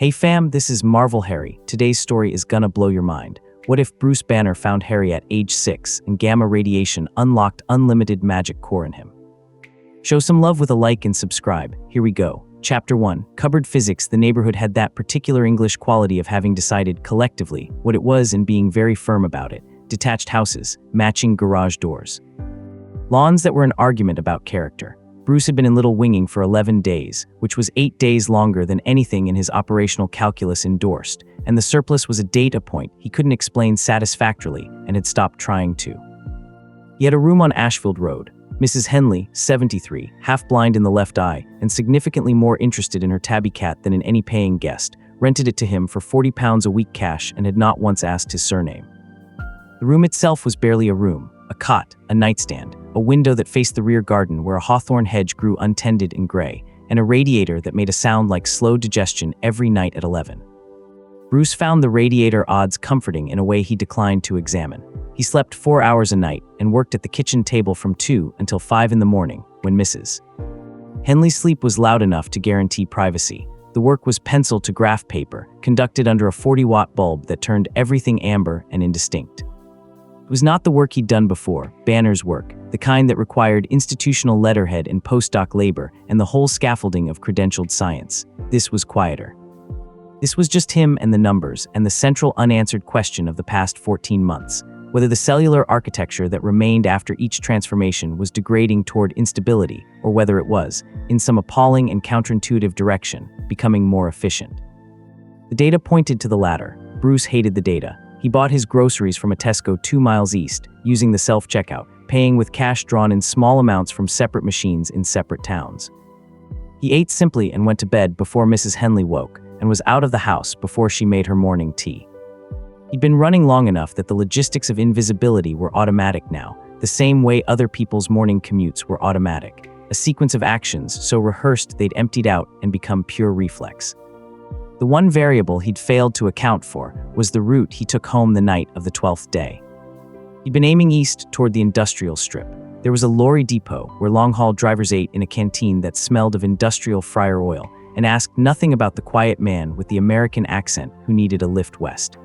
Hey fam, this is Marvel Harry. Today's story is gonna blow your mind. What if Bruce Banner found Harry at age 6 and gamma radiation unlocked unlimited magic core in him? Show some love with a like and subscribe. Here we go. Chapter 1. Cupboard Physics. The neighborhood had that particular English quality of having decided collectively what it was and being very firm about it. Detached houses, matching garage doors. Lawns that were an argument about character. Bruce had been in Little Winging for 11 days, which was 8 days longer than anything in his operational calculus endorsed, and the surplus was a data point he couldn't explain satisfactorily and had stopped trying to. He had a room on Ashfield Road. Mrs. Henley, 73, half-blind in the left eye and significantly more interested in her tabby cat than in any paying guest, rented it to him for £40 a week cash and had not once asked his surname. The room itself was barely a room. A cot, a nightstand, a window that faced the rear garden where a hawthorn hedge grew untended and gray, and a radiator that made a sound like slow digestion every night at 11. Bruce found the radiator odds comforting in a way he declined to examine. He slept 4 hours a night and worked at the kitchen table from 2 until 5 in the morning when Mrs. Henley's sleep was loud enough to guarantee privacy. The work was pencil to graph paper, conducted under a 40-watt bulb that turned everything amber and indistinct. It was not the work he'd done before, Banner's work, the kind that required institutional letterhead and postdoc labor and the whole scaffolding of credentialed science. This was quieter. This was just him and the numbers and the central unanswered question of the past 14 months, whether the cellular architecture that remained after each transformation was degrading toward instability or whether it was, in some appalling and counterintuitive direction, becoming more efficient. The data pointed to the latter. Bruce hated the data. He bought his groceries from a Tesco 2 miles east, using the self-checkout, paying with cash drawn in small amounts from separate machines in separate towns. He ate simply and went to bed before Mrs. Henley woke, and was out of the house before she made her morning tea. He'd been running long enough that the logistics of invisibility were automatic now, the same way other people's morning commutes were automatic, a sequence of actions so rehearsed they'd emptied out and become pure reflex. The one variable he'd failed to account for was the route he took home the night of the 12th day. He'd been aiming east toward the industrial strip. There was a lorry depot where long-haul drivers ate in a canteen that smelled of industrial fryer oil and asked nothing about the quiet man with the American accent who needed a lift west.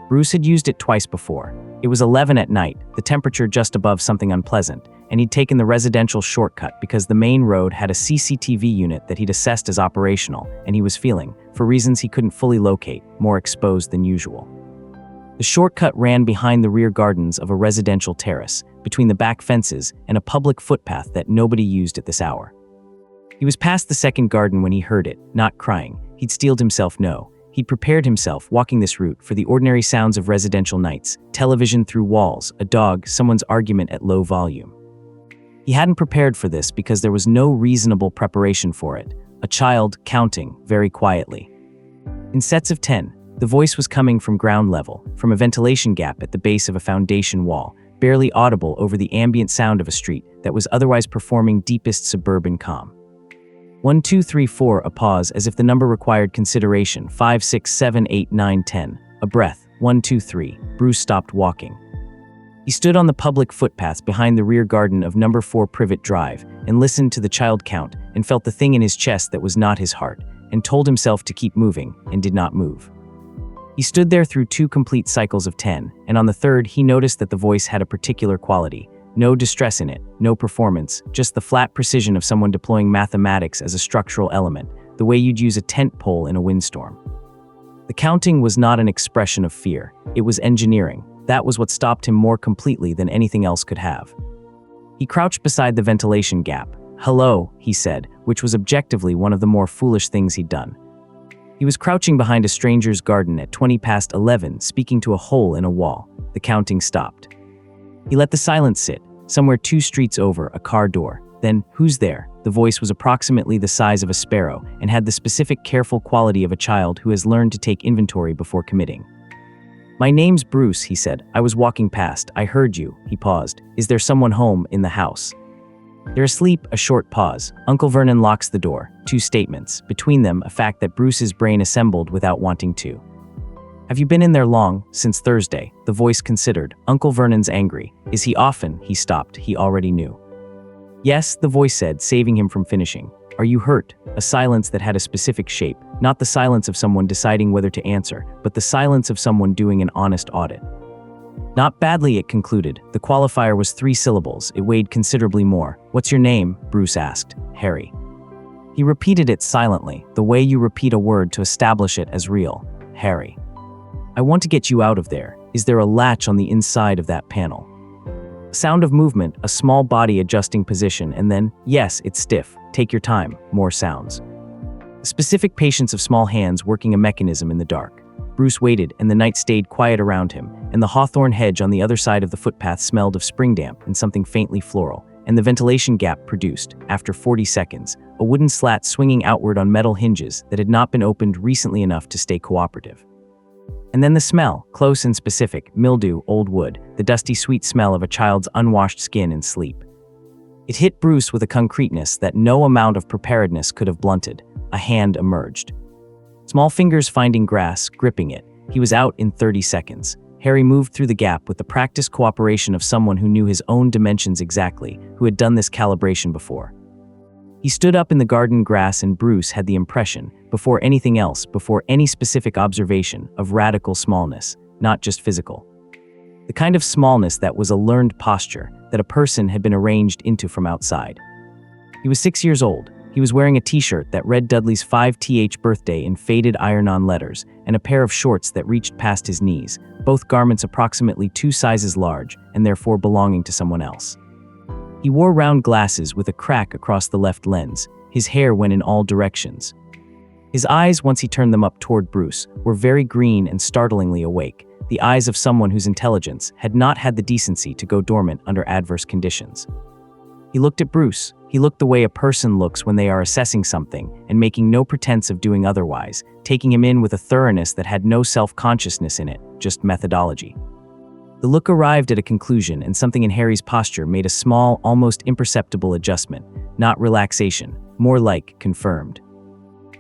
Bruce had used it twice before. It was 11 at night, the temperature just above something unpleasant, and he'd taken the residential shortcut because the main road had a CCTV unit that he'd assessed as operational, and he was feeling, for reasons he couldn't fully locate, more exposed than usual. The shortcut ran behind the rear gardens of a residential terrace, between the back fences and a public footpath that nobody used at this hour. He was past the second garden when he heard it, not crying. He'd steeled himself no. He'd prepared himself, walking this route, for the ordinary sounds of residential nights, television through walls, a dog, someone's argument at low volume. He hadn't prepared for this because there was no reasonable preparation for it. A child counting very quietly. In sets of 10, the voice was coming from ground level, from a ventilation gap at the base of a foundation wall, barely audible over the ambient sound of a street that was otherwise performing deepest suburban calm. 1, 2, 3, 4, a pause as if the number required consideration. 5, 6, 7, 8, 9, 10. A breath. 1, 2, 3. Bruce stopped walking. He stood on the public footpath behind the rear garden of number 4 Privet Drive and listened to the child count and felt the thing in his chest that was not his heart and told himself to keep moving and did not move. He stood there through 2 complete cycles of 10, and on the third he noticed that the voice had a particular quality. No distress in it, no performance, just the flat precision of someone deploying mathematics as a structural element, the way you'd use a tent pole in a windstorm. The counting was not an expression of fear, it was engineering. That was what stopped him more completely than anything else could have. He crouched beside the ventilation gap. "Hello," he said, which was objectively one of the more foolish things he'd done. He was crouching behind a stranger's garden at 20 past 11, speaking to a hole in a wall. The counting stopped. He let the silence sit, somewhere 2 streets over, a car door. Then, "Who's there?" The voice was approximately the size of a sparrow and had the specific careful quality of a child who has learned to take inventory before committing. "My name's Bruce," he said. "I was walking past. I heard you." He paused. "Is there someone home in the house?" "They're asleep." A short pause. Uncle Vernon locks the door. 2 statements. Between them, a fact that Bruce's brain assembled without wanting to. "Have you been in there long?" "Since Thursday." The voice considered. "Uncle Vernon's angry." "Is he often?" He stopped. He already knew. "Yes," the voice said, saving him from finishing. "Are you hurt?" A silence that had a specific shape, Not the silence of someone deciding whether to answer, but the silence of someone doing an honest audit. Not badly, it concluded. The qualifier was 3 syllables. It weighed considerably more. What's your name? Bruce asked. Harry. He repeated it silently, the way you repeat a word to establish it as real. Harry. I want to get you out of there. Is there a latch on the inside of that panel? A sound of movement, a small body adjusting position, and then, yes, it's stiff. Take your time. More sounds. The specific patience of small hands working a mechanism in the dark. Bruce waited, and the night stayed quiet around him, and the hawthorn hedge on the other side of the footpath smelled of spring damp and something faintly floral, and the ventilation gap produced, after 40 seconds, a wooden slat swinging outward on metal hinges that had not been opened recently enough to stay cooperative. And then the smell, close and specific, mildew, old wood, the dusty sweet smell of a child's unwashed skin in sleep. It hit Bruce with a concreteness that no amount of preparedness could have blunted. A hand emerged. Small fingers finding grass, gripping it. He was out in 30 seconds. Harry moved through the gap with the practiced cooperation of someone who knew his own dimensions exactly, who had done this calibration before. He stood up in the garden grass, and Bruce had the impression, before anything else, before any specific observation, of radical smallness, not just physical. The kind of smallness that was a learned posture, that a person had been arranged into from outside. He was 6 years old. He was wearing a t-shirt that read Dudley's 5th birthday in faded iron-on letters, and a pair of shorts that reached past his knees, both garments approximately 2 sizes large, and therefore belonging to someone else. He wore round glasses with a crack across the left lens. His hair went in all directions. His eyes, once he turned them up toward Bruce, were very green and startlingly awake, the eyes of someone whose intelligence had not had the decency to go dormant under adverse conditions. He looked at Bruce. He looked the way a person looks when they are assessing something, and making no pretense of doing otherwise, taking him in with a thoroughness that had no self-consciousness in it, just methodology. The look arrived at a conclusion, and something in Harry's posture made a small, almost imperceptible adjustment, not relaxation, more like confirmed.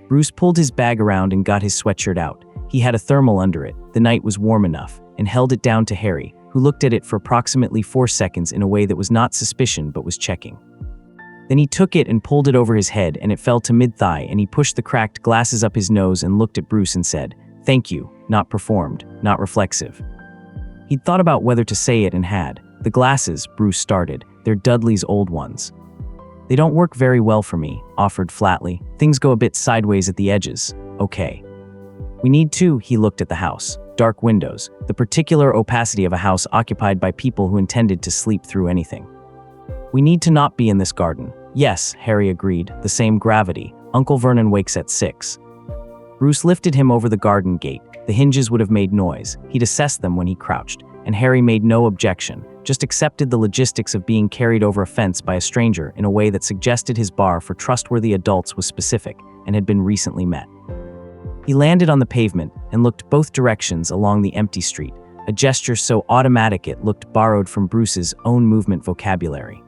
Bruce pulled his bag around and got his sweatshirt out. He had a thermal under it, the night was warm enough, and held it down to Harry, who looked at it for approximately 4 seconds in a way that was not suspicion but was checking. Then he took it and pulled it over his head, and it fell to mid-thigh, and he pushed the cracked glasses up his nose and looked at Bruce and said, "Thank you, not performed, not reflexive." He'd thought about whether to say it and had. "The glasses," Bruce started, "they're Dudley's old ones. They don't work very well for me," offered flatly. "Things go a bit sideways at the edges." "Okay. We need to." He looked at the house. Dark windows, the particular opacity of a house occupied by people who intended to sleep through anything. "We need to not be in this garden." "Yes," Harry agreed, "the same gravity. Uncle Vernon wakes at 6. Bruce lifted him over the garden gate. The hinges would have made noise. He'd assessed them when he crouched, and Harry made no objection, just accepted the logistics of being carried over a fence by a stranger in a way that suggested his bar for trustworthy adults was specific and had been recently met. He landed on the pavement and looked both directions along the empty street, a gesture so automatic it looked borrowed from Bruce's own movement vocabulary.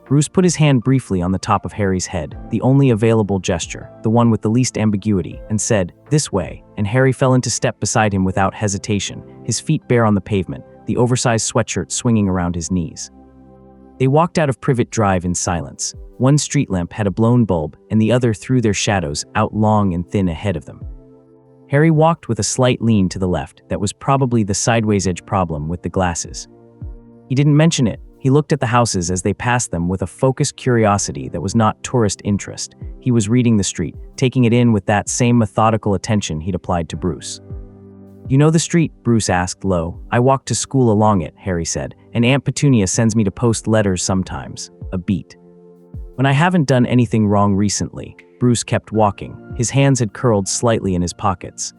Bruce put his hand briefly on the top of Harry's head, the only available gesture, the one with the least ambiguity, and said, "This way," and Harry fell into step beside him without hesitation, his feet bare on the pavement, the oversized sweatshirt swinging around his knees. They walked out of Privet Drive in silence. One street lamp had a blown bulb, and the other threw their shadows out long and thin ahead of them. Harry walked with a slight lean to the left. That was probably the sideways edge problem with the glasses. He didn't mention it. He looked at the houses as they passed them with a focused curiosity that was not tourist interest. He was reading the street, taking it in with that same methodical attention he'd applied to Bruce. "You know the street?" Bruce asked low. "I walk to school along it," Harry said, "and Aunt Petunia sends me to post letters sometimes." A beat. "When I haven't done anything wrong recently." Bruce kept walking. His hands had curled slightly in his pockets.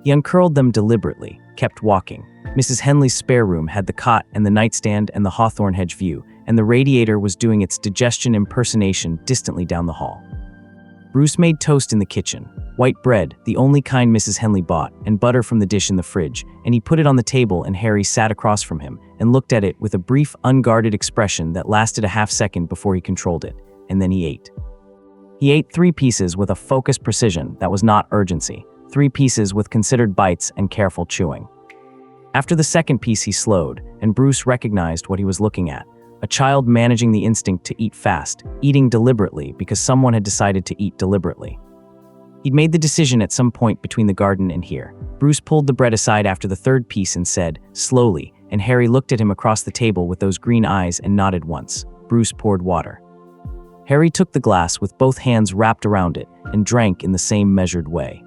He uncurled them deliberately, kept walking. Mrs. Henley's spare room had the cot and the nightstand and the hawthorn hedge view, and the radiator was doing its digestion impersonation distantly down the hall. Bruce made toast in the kitchen, white bread, the only kind Mrs. Henley bought, and butter from the dish in the fridge, and he put it on the table, and Harry sat across from him and looked at it with a brief, unguarded expression that lasted a half-second before he controlled it, and then he ate. He ate 3 pieces with a focused precision that was not urgency, 3 pieces with considered bites and careful chewing. After the second piece he slowed, and Bruce recognized what he was looking at, a child managing the instinct to eat fast, eating deliberately because someone had decided to eat deliberately. He'd made the decision at some point between the garden and here. Bruce pulled the bread aside after the third piece and said, slowly, and Harry looked at him across the table with those green eyes and nodded once. Bruce poured water. Harry took the glass with both hands wrapped around it and drank in the same measured way.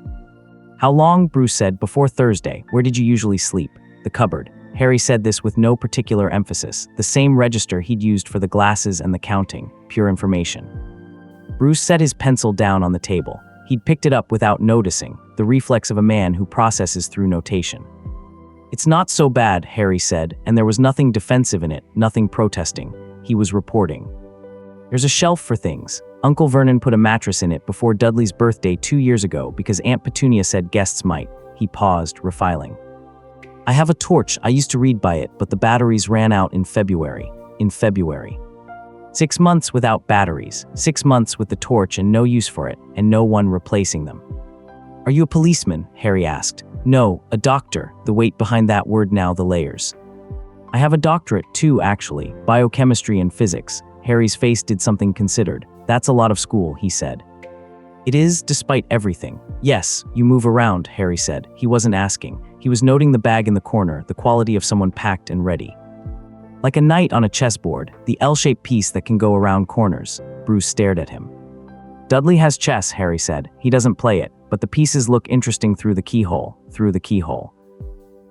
How long? Bruce said. Before Thursday. Where did you usually sleep? The cupboard. Harry said this with no particular emphasis, the same register he'd used for the glasses and the counting, pure information. Bruce set his pencil down on the table. He'd picked it up without noticing, the reflex of a man who processes through notation. It's not so bad, Harry said, and there was nothing defensive in it, nothing protesting. He was reporting. There's a shelf for things. Uncle Vernon put a mattress in it before Dudley's birthday 2 years ago because Aunt Petunia said guests might. He paused, refiling. I have a torch. I used to read by it, but the batteries ran out in February. 6 months without batteries, 6 months with the torch and no use for it, and no one replacing them. Are you a policeman? Harry asked. No, a doctor, the weight behind that word now, the layers. I have a doctorate too, actually, biochemistry and physics. Harry's face did something considered. That's a lot of school, he said. It is, despite everything. Yes, you move around, Harry said. He wasn't asking. He was noting the bag in the corner, the quality of someone packed and ready. Like a knight on a chessboard, the L-shaped piece that can go around corners. Bruce stared at him. Dudley has chess, Harry said. He doesn't play it, but the pieces look interesting through the keyhole.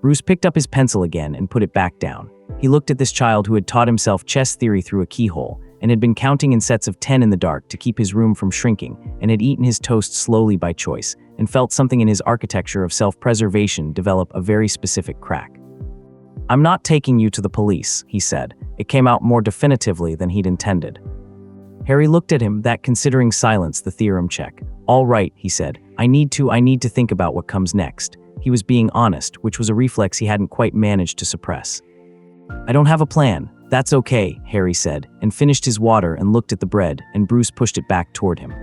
Bruce picked up his pencil again and put it back down. He looked at this child who had taught himself chess theory through a keyhole, and had been counting in sets of 10 in the dark to keep his room from shrinking, and had eaten his toast slowly by choice, and felt something in his architecture of self-preservation develop a very specific crack. I'm not taking you to the police, he said. It came out more definitively than he'd intended. Harry looked at him, that considering silence the theorem check. All right, he said. I need to think about what comes next. He was being honest, which was a reflex he hadn't quite managed to suppress. I don't have a plan. That's okay, Harry said, and finished his water and looked at the bread, and Bruce pushed it back toward him.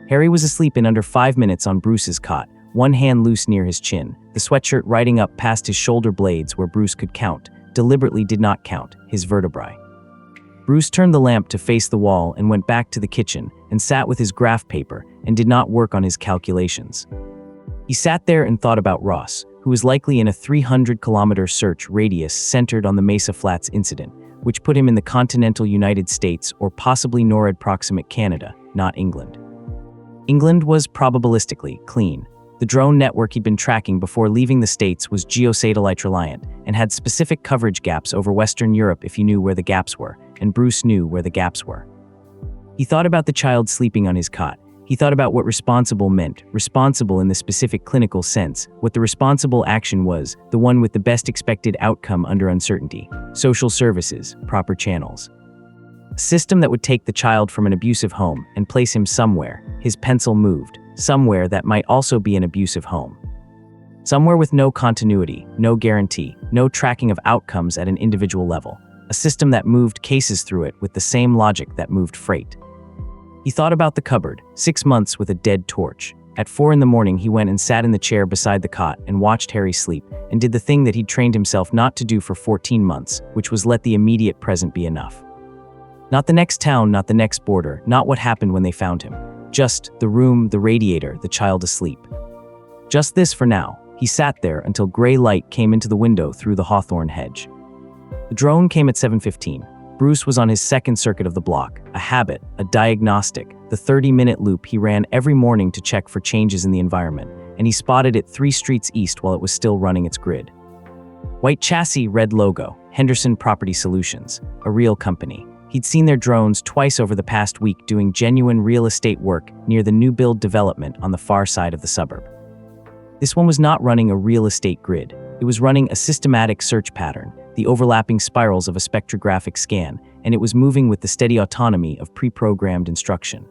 Harry was asleep in under 5 minutes on Bruce's cot, one hand loose near his chin, the sweatshirt riding up past his shoulder blades where Bruce could count, deliberately did not count, his vertebrae. Bruce turned the lamp to face the wall and went back to the kitchen and sat with his graph paper and did not work on his calculations. He sat there and thought about Ross, who was likely in a 300-kilometer search radius centered on the Mesa Flats incident, which put him in the continental United States or possibly NORAD-proximate Canada, not England. England was probabilistically clean. The drone network he'd been tracking before leaving the States was geosatellite-reliant and had specific coverage gaps over Western Europe if you knew where the gaps were, and Bruce knew where the gaps were. He thought about the child sleeping on his cot. He thought about what responsible meant, responsible in the specific clinical sense, what the responsible action was, the one with the best expected outcome under uncertainty, social services, proper channels. A system that would take the child from an abusive home and place him somewhere, his pencil moved, somewhere that might also be an abusive home. Somewhere with no continuity, no guarantee, no tracking of outcomes at an individual level. A system that moved cases through it with the same logic that moved freight. He thought about the cupboard, 6 months with a dead torch. At 4 a.m, he went and sat in the chair beside the cot and watched Harry sleep and did the thing that he'd trained himself not to do for 14 months, which was let the immediate present be enough. Not the next town, not the next border, not what happened when they found him. Just the room, the radiator, the child asleep. Just this for now. He sat there until gray light came into the window through the hawthorn hedge. The drone came at 7:15. Bruce was on his second circuit of the block, a habit, a diagnostic, the 30-minute loop he ran every morning to check for changes in the environment, and he spotted it 3 streets east while it was still running its grid. White chassis, red logo, Henderson Property Solutions, a real company. He'd seen their drones twice over the past week doing genuine real estate work near the new build development on the far side of the suburb. This one was not running a real estate grid. It was running a systematic search pattern, the overlapping spirals of a spectrographic scan, and it was moving with the steady autonomy of pre-programmed instruction.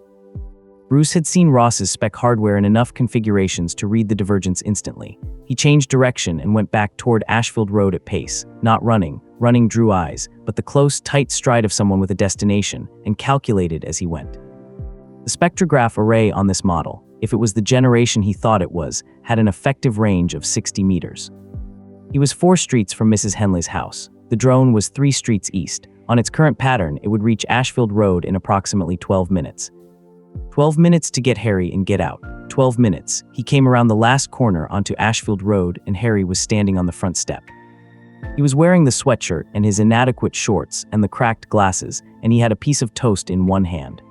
Bruce had seen Ross's spec hardware in enough configurations to read the divergence instantly. He changed direction and went back toward Ashfield Road at pace, not running. Running drew eyes, but the close, tight stride of someone with a destination, and calculated as he went. The spectrograph array on this model, if it was the generation he thought it was, had an effective range of 60 meters. He was 4 streets from Mrs. Henley's house. The drone was 3 streets east. On its current pattern, it would reach Ashfield Road in approximately 12 minutes. "12 minutes to get Harry and get out. 12 minutes." He came around the last corner onto Ashfield Road and Harry was standing on the front step. He was wearing the sweatshirt and his inadequate shorts and the cracked glasses, and he had a piece of toast in one hand.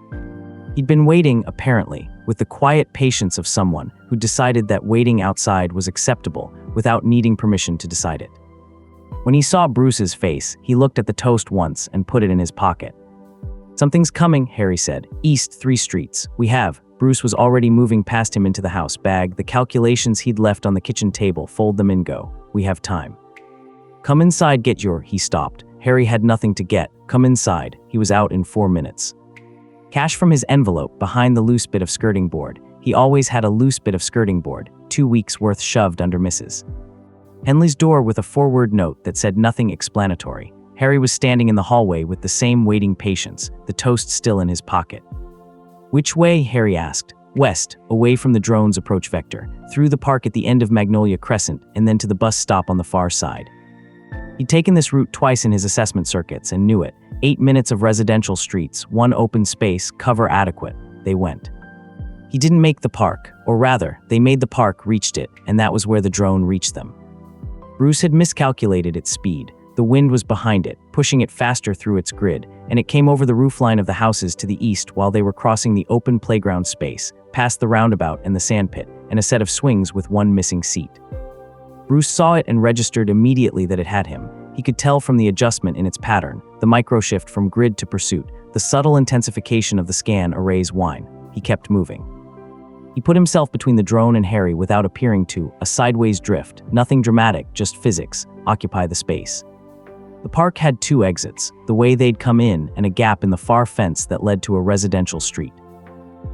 He'd been waiting, apparently, with the quiet patience of someone who decided that waiting outside was acceptable without needing permission to decide it. When he saw Bruce's face, he looked at the toast once and put it in his pocket. "Something's coming," Harry said. "East 3 streets. We have." Bruce was already moving past him into the house. "Bag the calculations he'd left on the kitchen table, fold them in, go. We have time." "Come inside, get your..." He stopped. Harry had nothing to get. "Come inside." He was out in 4 minutes. Cash from his envelope behind the loose bit of skirting board. He always had a loose bit of skirting board, 2 weeks' worth shoved under Mrs. Henley's door with a forward note that said nothing explanatory. Harry was standing in the hallway with the same waiting patience, the toast still in his pocket. "Which way?" Harry asked. "West, away from the drone's approach vector, through the park at the end of Magnolia Crescent, and then to the bus stop on the far side." He'd taken this route twice in his assessment circuits and knew it. 8 minutes of residential streets, 1 open space, cover adequate. They went. He didn't make the park, or rather, they made the park, reached it, and that was where the drone reached them. Bruce had miscalculated its speed. The wind was behind it, pushing it faster through its grid, and it came over the roofline of the houses to the east while they were crossing the open playground space, past the roundabout and the sandpit, and a set of swings with 1 missing seat. Bruce saw it and registered immediately that it had him. He could tell from the adjustment in its pattern, the microshift from grid to pursuit, the subtle intensification of the scan array's whine. He kept moving. He put himself between the drone and Harry without appearing to, a sideways drift, nothing dramatic, just physics, occupy the space. The park had 2 exits, the way they'd come in and a gap in the far fence that led to a residential street.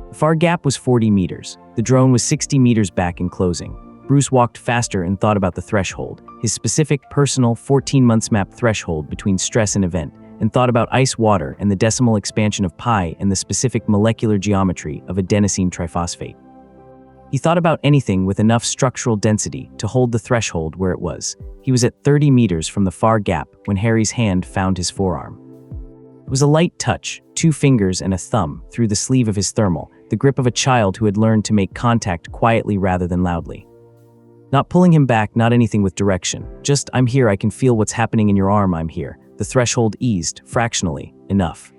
The far gap was 40 meters. The drone was 60 meters back in closing. Bruce walked faster and thought about the threshold, his specific, personal 14 months map threshold between stress and event, and thought about ice water and the decimal expansion of pi and the specific molecular geometry of adenosine triphosphate. He thought about anything with enough structural density to hold the threshold where it was. He was at 30 meters from the far gap when Harry's hand found his forearm. It was a light touch, 2 fingers and a thumb through the sleeve of his thermal, the grip of a child who had learned to make contact quietly rather than loudly. Not pulling him back, not anything with direction. Just, "I'm here, I can feel what's happening in your arm, I'm here." The threshold eased, fractionally, enough.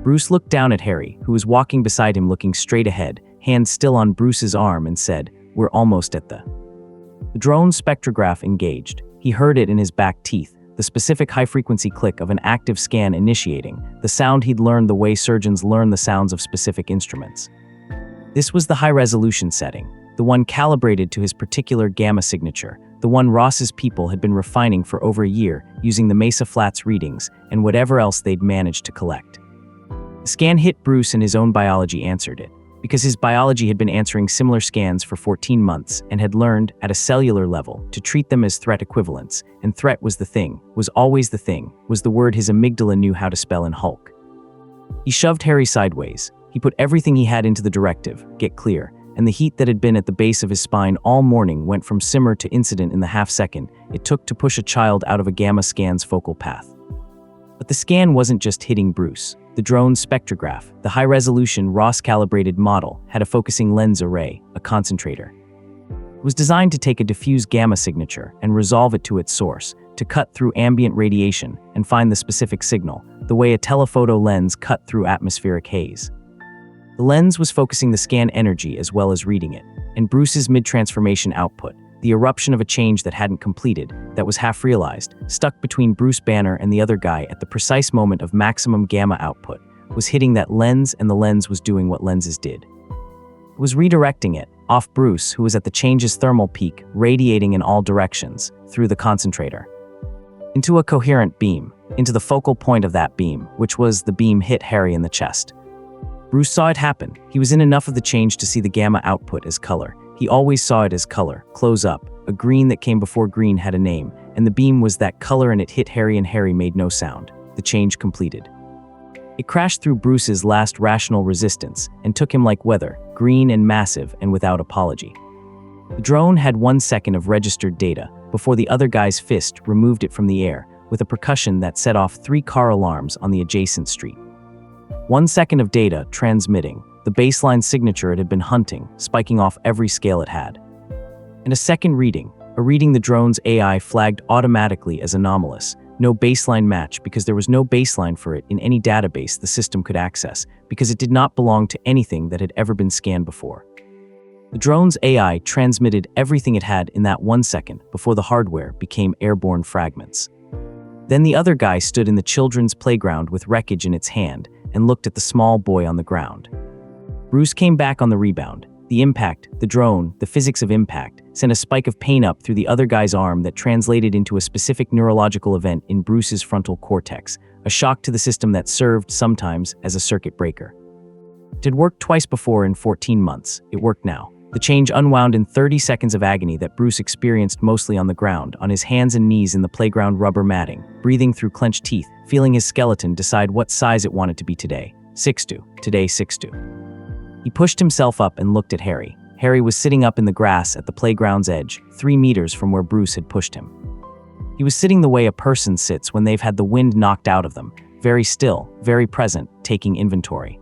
Bruce looked down at Harry, who was walking beside him looking straight ahead, hand still on Bruce's arm, and said, "We're almost at the..." The drone spectrograph engaged. He heard it in his back teeth, the specific high-frequency click of an active scan initiating, the sound he'd learned the way surgeons learn the sounds of specific instruments. This was the high-resolution setting, the one calibrated to his particular gamma signature, the one Ross's people had been refining for over a year using the Mesa Flats readings and whatever else they'd managed to collect. The scan hit Bruce and his own biology answered it, because his biology had been answering similar scans for 14 months and had learned, at a cellular level, to treat them as threat equivalents, and threat was the thing, was always the thing, was the word his amygdala knew how to spell in Hulk. He shoved Harry sideways. He put everything he had into the directive, get clear, and the heat that had been at the base of his spine all morning went from simmer to incident in the half-second it took to push a child out of a gamma scan's focal path. But the scan wasn't just hitting Bruce. The drone's spectrograph, the high-resolution Ross-calibrated model, had a focusing lens array, a concentrator. It was designed to take a diffuse gamma signature and resolve it to its source, to cut through ambient radiation and find the specific signal, the way a telephoto lens cut through atmospheric haze. The lens was focusing the scan energy as well as reading it, and Bruce's mid-transformation output, the eruption of a change that hadn't completed, that was half-realized, stuck between Bruce Banner and the other guy at the precise moment of maximum gamma output, was hitting that lens, and the lens was doing what lenses did. It was redirecting it, off Bruce, who was at the change's thermal peak, radiating in all directions, through the concentrator. Into a coherent beam, into the focal point of that beam, which was the beam hit Harry in the chest. Bruce saw it happen. He was in enough of the change to see the gamma output as color. He always saw it as color, close up, a green that came before green had a name, and the beam was that color and it hit Harry and Harry made no sound. The change completed. It crashed through Bruce's last rational resistance and took him like weather, green and massive and without apology. The drone had 1 second of registered data before the other guy's fist removed it from the air with a percussion that set off 3 car alarms on the adjacent street. 1 second of data transmitting, the baseline signature it had been hunting, spiking off every scale it had. And a second reading, a reading the drone's AI flagged automatically as anomalous. No baseline match because there was no baseline for it in any database the system could access, because it did not belong to anything that had ever been scanned before. The drone's AI transmitted everything it had in that 1 second before the hardware became airborne fragments. Then the other guy stood in the children's playground with wreckage in its hand and looked at the small boy on the ground. Bruce came back on the rebound. The impact, the drone, the physics of impact, sent a spike of pain up through the other guy's arm that translated into a specific neurological event in Bruce's frontal cortex, a shock to the system that served sometimes as a circuit breaker. It had worked twice before in 14 months. It worked now. The change unwound in 30 seconds of agony that Bruce experienced mostly on the ground, on his hands and knees in the playground rubber matting, breathing through clenched teeth, feeling his skeleton decide what size it wanted to be today. 6'2". Today 6'2". He pushed himself up and looked at Harry. Harry was sitting up in the grass at the playground's edge, 3 meters from where Bruce had pushed him. He was sitting the way a person sits when they've had the wind knocked out of them, very still, very present, taking inventory.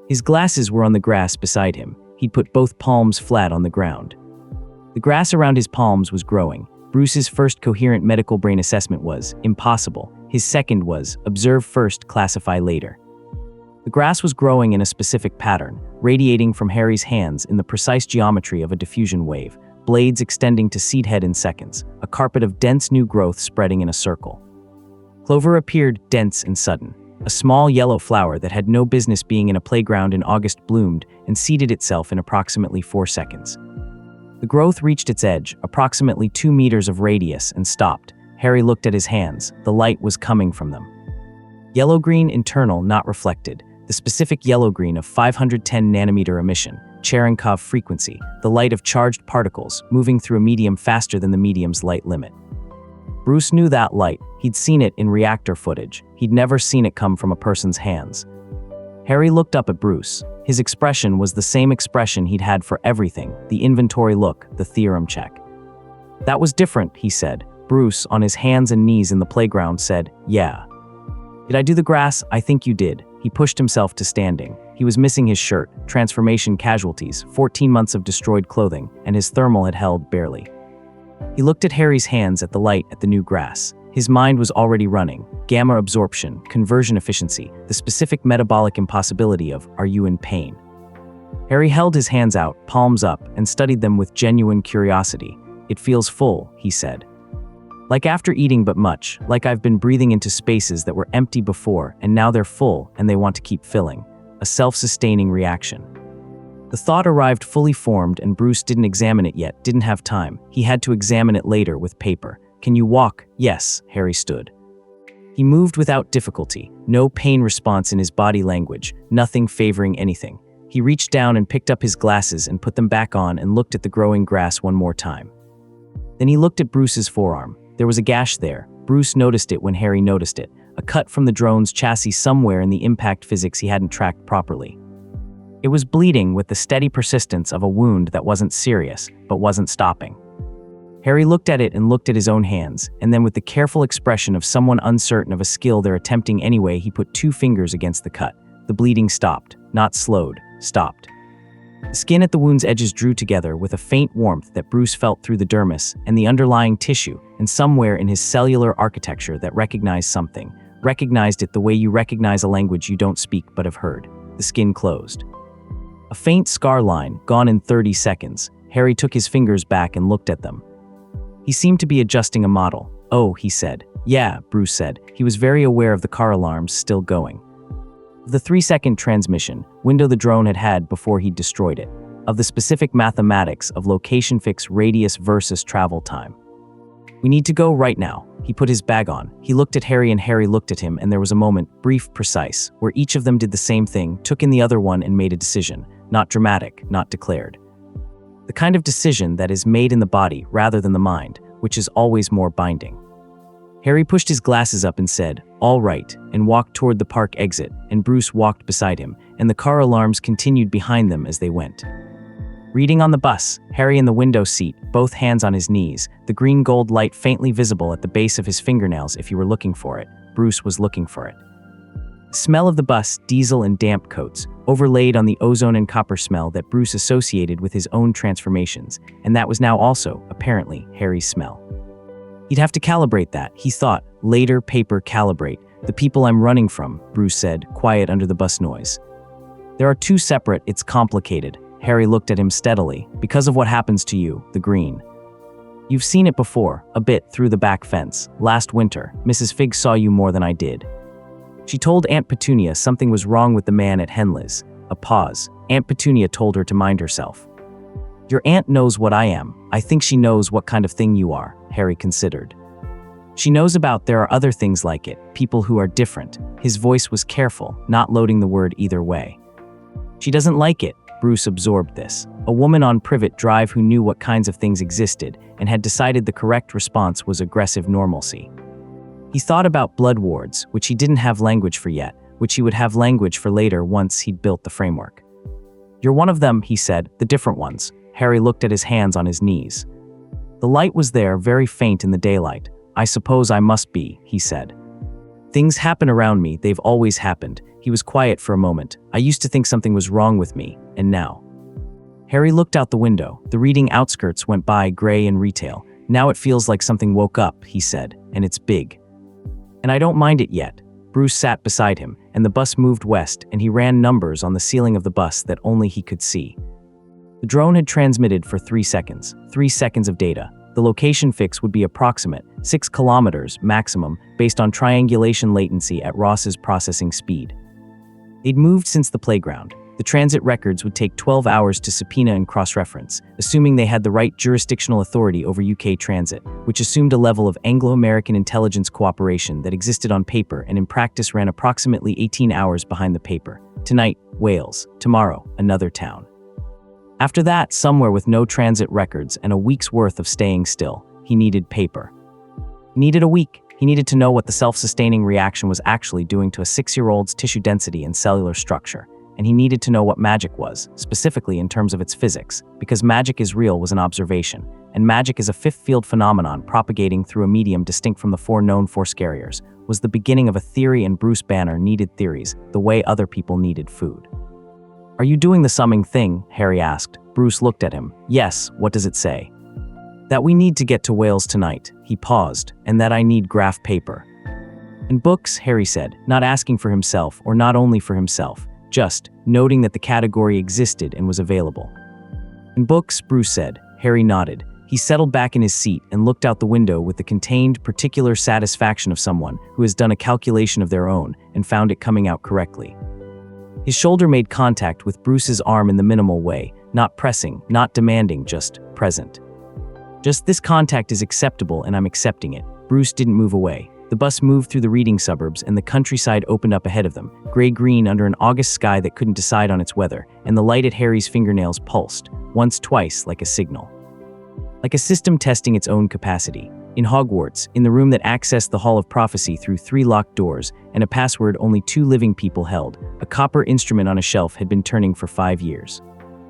His glasses were on the grass beside him. He'd put both palms flat on the ground. The grass around his palms was growing. Bruce's first coherent medical brain assessment was impossible. His second was observe first, classify later. The grass was growing in a specific pattern, radiating from Harry's hands in the precise geometry of a diffusion wave, blades extending to seed head in seconds, a carpet of dense new growth spreading in a circle. Clover appeared, dense and sudden. A small yellow flower that had no business being in a playground in August bloomed and seeded itself in approximately 4 seconds. The growth reached its edge, approximately 2 meters of radius, and stopped. Harry looked at his hands. The light was coming from them. Yellow-green internal, not reflected. The specific yellow-green of 510 nanometer emission, Cherenkov frequency, the light of charged particles moving through a medium faster than the medium's light limit. Bruce knew that light. He'd seen it in reactor footage. He'd never seen it come from a person's hands. Harry looked up at Bruce. His expression was the same expression he'd had for everything, the inventory look, the theorem check. That was different, he said. Bruce, on his hands and knees in the playground, said, "Yeah." "Did I do the grass? I think you did." He pushed himself to standing. He was missing his shirt, transformation casualties, 14 months of destroyed clothing, and his thermal had held barely. He looked at Harry's hands at the light at the new grass. His mind was already running. Gamma absorption, conversion efficiency, the specific metabolic impossibility of, are you in pain? Harry held his hands out, palms up, and studied them with genuine curiosity. "It feels full," he said. "Like after eating but much, like I've been breathing into spaces that were empty before, and now they're full, and they want to keep filling. A self-sustaining reaction." The thought arrived fully formed, and Bruce didn't examine it yet, didn't have time. He had to examine it later with paper. "Can you walk?" "Yes," Harry stood. He moved without difficulty, no pain response in his body language, nothing favoring anything. He reached down and picked up his glasses and put them back on and looked at the growing grass one more time. Then he looked at Bruce's forearm. There was a gash there. Bruce noticed it when Harry noticed it, a cut from the drone's chassis somewhere in the impact physics he hadn't tracked properly. It was bleeding with the steady persistence of a wound that wasn't serious, but wasn't stopping. Harry looked at it and looked at his own hands, and then with the careful expression of someone uncertain of a skill they're attempting anyway, he put 2 fingers against the cut. The bleeding stopped, not slowed, stopped. The skin at the wound's edges drew together with a faint warmth that Bruce felt through the dermis and the underlying tissue, and somewhere in his cellular architecture that recognized something, recognized it the way you recognize a language you don't speak but have heard. The skin closed. A faint scar line, gone in 30 seconds. Harry took his fingers back and looked at them. He seemed to be adjusting a model. "Oh," he said. "Yeah," Bruce said. He was very aware of the car alarms still going. Of the 3-second transmission window the drone had had before he'd destroyed it. Of the specific mathematics of location fix radius versus travel time. "We need to go right now." He put his bag on. He looked at Harry and Harry looked at him, and there was a moment, brief, precise, where each of them did the same thing, took in the other one and made a decision. Not dramatic, not declared. The kind of decision that is made in the body rather than the mind, which is always more binding. Harry pushed his glasses up and said, "All right," and walked toward the park exit, and Bruce walked beside him, and the car alarms continued behind them as they went. Reading on the bus, Harry in the window seat, both hands on his knees, the green-gold light faintly visible at the base of his fingernails if you were looking for it. Bruce was looking for it. The smell of the bus, diesel and damp coats, overlaid on the ozone and copper smell that Bruce associated with his own transformations, and that was now also, apparently, Harry's smell. He'd have to calibrate that, he thought. Later, paper, calibrate. The people I'm running from, Bruce said, quiet under the bus noise. There are two separate, it's complicated. Harry looked at him steadily. Because of what happens to you, the green. You've seen it before, a bit, through the back fence. Last winter, Mrs. Figg saw you more than I did. She told Aunt Petunia something was wrong with the man at Henley's. A pause. Aunt Petunia told her to mind herself. Your aunt knows what I am. I think she knows what kind of thing you are, Harry considered. She knows about there are other things like it, people who are different. His voice was careful, not loading the word either way. She doesn't like it. Bruce absorbed this. A woman on Privet Drive who knew what kinds of things existed and had decided the correct response was aggressive normalcy. He thought about blood wards, which he didn't have language for yet, which he would have language for later once he'd built the framework. You're one of them, he said, the different ones. Harry looked at his hands on his knees. The light was there, very faint in the daylight. I suppose I must be, he said. Things happen around me, they've always happened. He was quiet for a moment. I used to think something was wrong with me, and now. Harry looked out the window. The Reading outskirts went by, gray and retail. Now it feels like something woke up, he said, and it's big. And I don't mind it yet. Bruce sat beside him, and the bus moved west, and he ran numbers on the ceiling of the bus that only he could see. The drone had transmitted for 3 seconds. 3 seconds of data. The location fix would be approximate, 6 kilometers maximum, based on triangulation latency at Ross's processing speed. They'd moved since the playground. The transit records would take 12 hours to subpoena and cross-reference, assuming they had the right jurisdictional authority over UK transit, which assumed a level of Anglo-American intelligence cooperation that existed on paper and in practice ran approximately 18 hours behind the paper. Tonight, Wales. Tomorrow, another town. After that, somewhere with no transit records and a week's worth of staying still, he needed paper. He needed a week. He needed to know what the self-sustaining reaction was actually doing to a 6-year-old's tissue density and cellular structure. And he needed to know what magic was, specifically in terms of its physics, because magic is real was an observation, and magic is a fifth-field phenomenon propagating through a medium distinct from the 4 known force carriers, was the beginning of a theory, and Bruce Banner needed theories, the way other people needed food. Are you doing the summing thing? Harry asked. Bruce looked at him. Yes, what does it say? That we need to get to Wales tonight. He paused, and that I need graph paper. And books, Harry said, not asking for himself, or not only for himself, just noting that the category existed and was available. And books, Bruce said. Harry nodded. He settled back in his seat and looked out the window with the contained, particular satisfaction of someone who has done a calculation of their own and found it coming out correctly. His shoulder made contact with Bruce's arm in the minimal way, not pressing, not demanding, just present. Just this contact is acceptable and I'm accepting it. Bruce didn't move away. The bus moved through the Reading suburbs and the countryside opened up ahead of them, gray-green under an August sky that couldn't decide on its weather, and the light at Harry's fingernails pulsed, once, twice, like a signal. Like a system testing its own capacity. In Hogwarts, in the room that accessed the Hall of Prophecy through 3 locked doors and a password only 2 living people held, a copper instrument on a shelf had been turning for 5 years.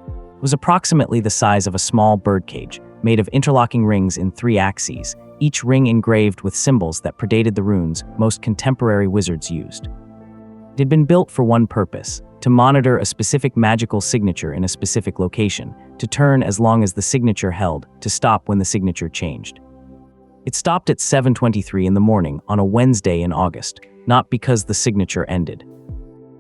It was approximately the size of a small birdcage, made of interlocking rings in 3 axes, each ring engraved with symbols that predated the runes most contemporary wizards used. It had been built for one purpose, to monitor a specific magical signature in a specific location, to turn as long as the signature held, to stop when the signature changed. It stopped at 7:23 in the morning on a Wednesday in August, not because the signature ended.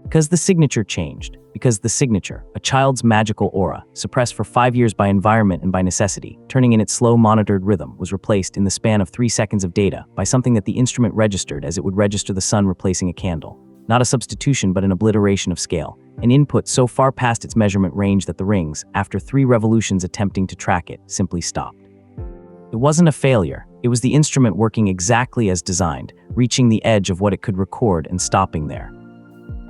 Because the signature changed. Because the signature, a child's magical aura, suppressed for 5 years by environment and by necessity, turning in its slow monitored rhythm, was replaced in the span of 3 seconds of data by something that the instrument registered as it would register the sun replacing a candle. Not a substitution but an obliteration of scale, an input so far past its measurement range that the rings, after 3 revolutions attempting to track it, simply stopped. It wasn't a failure, it was the instrument working exactly as designed, reaching the edge of what it could record and stopping there.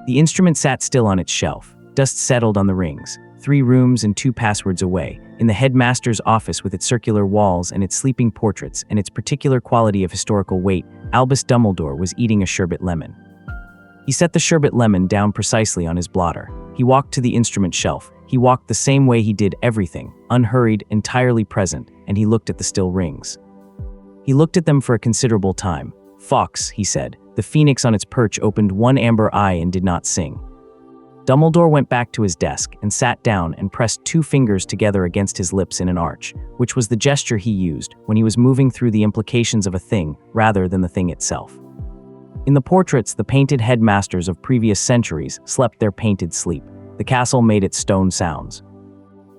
The instrument sat still on its shelf. Dust settled on the rings, 3 rooms and 2 passwords away, in the headmaster's office with its circular walls and its sleeping portraits and its particular quality of historical weight. Albus Dumbledore was eating a sherbet lemon. He set the sherbet lemon down precisely on his blotter. He walked to the instrument shelf. He walked the same way he did everything, unhurried, entirely present, and he looked at the still rings. He looked at them for a considerable time. Fox, he said, The phoenix on its perch opened one amber eye and did not sing. Dumbledore went back to his desk and sat down and pressed 2 fingers together against his lips in an arch, which was the gesture he used when he was moving through the implications of a thing rather than the thing itself. In the portraits, the painted headmasters of previous centuries slept their painted sleep. The castle made its stone sounds.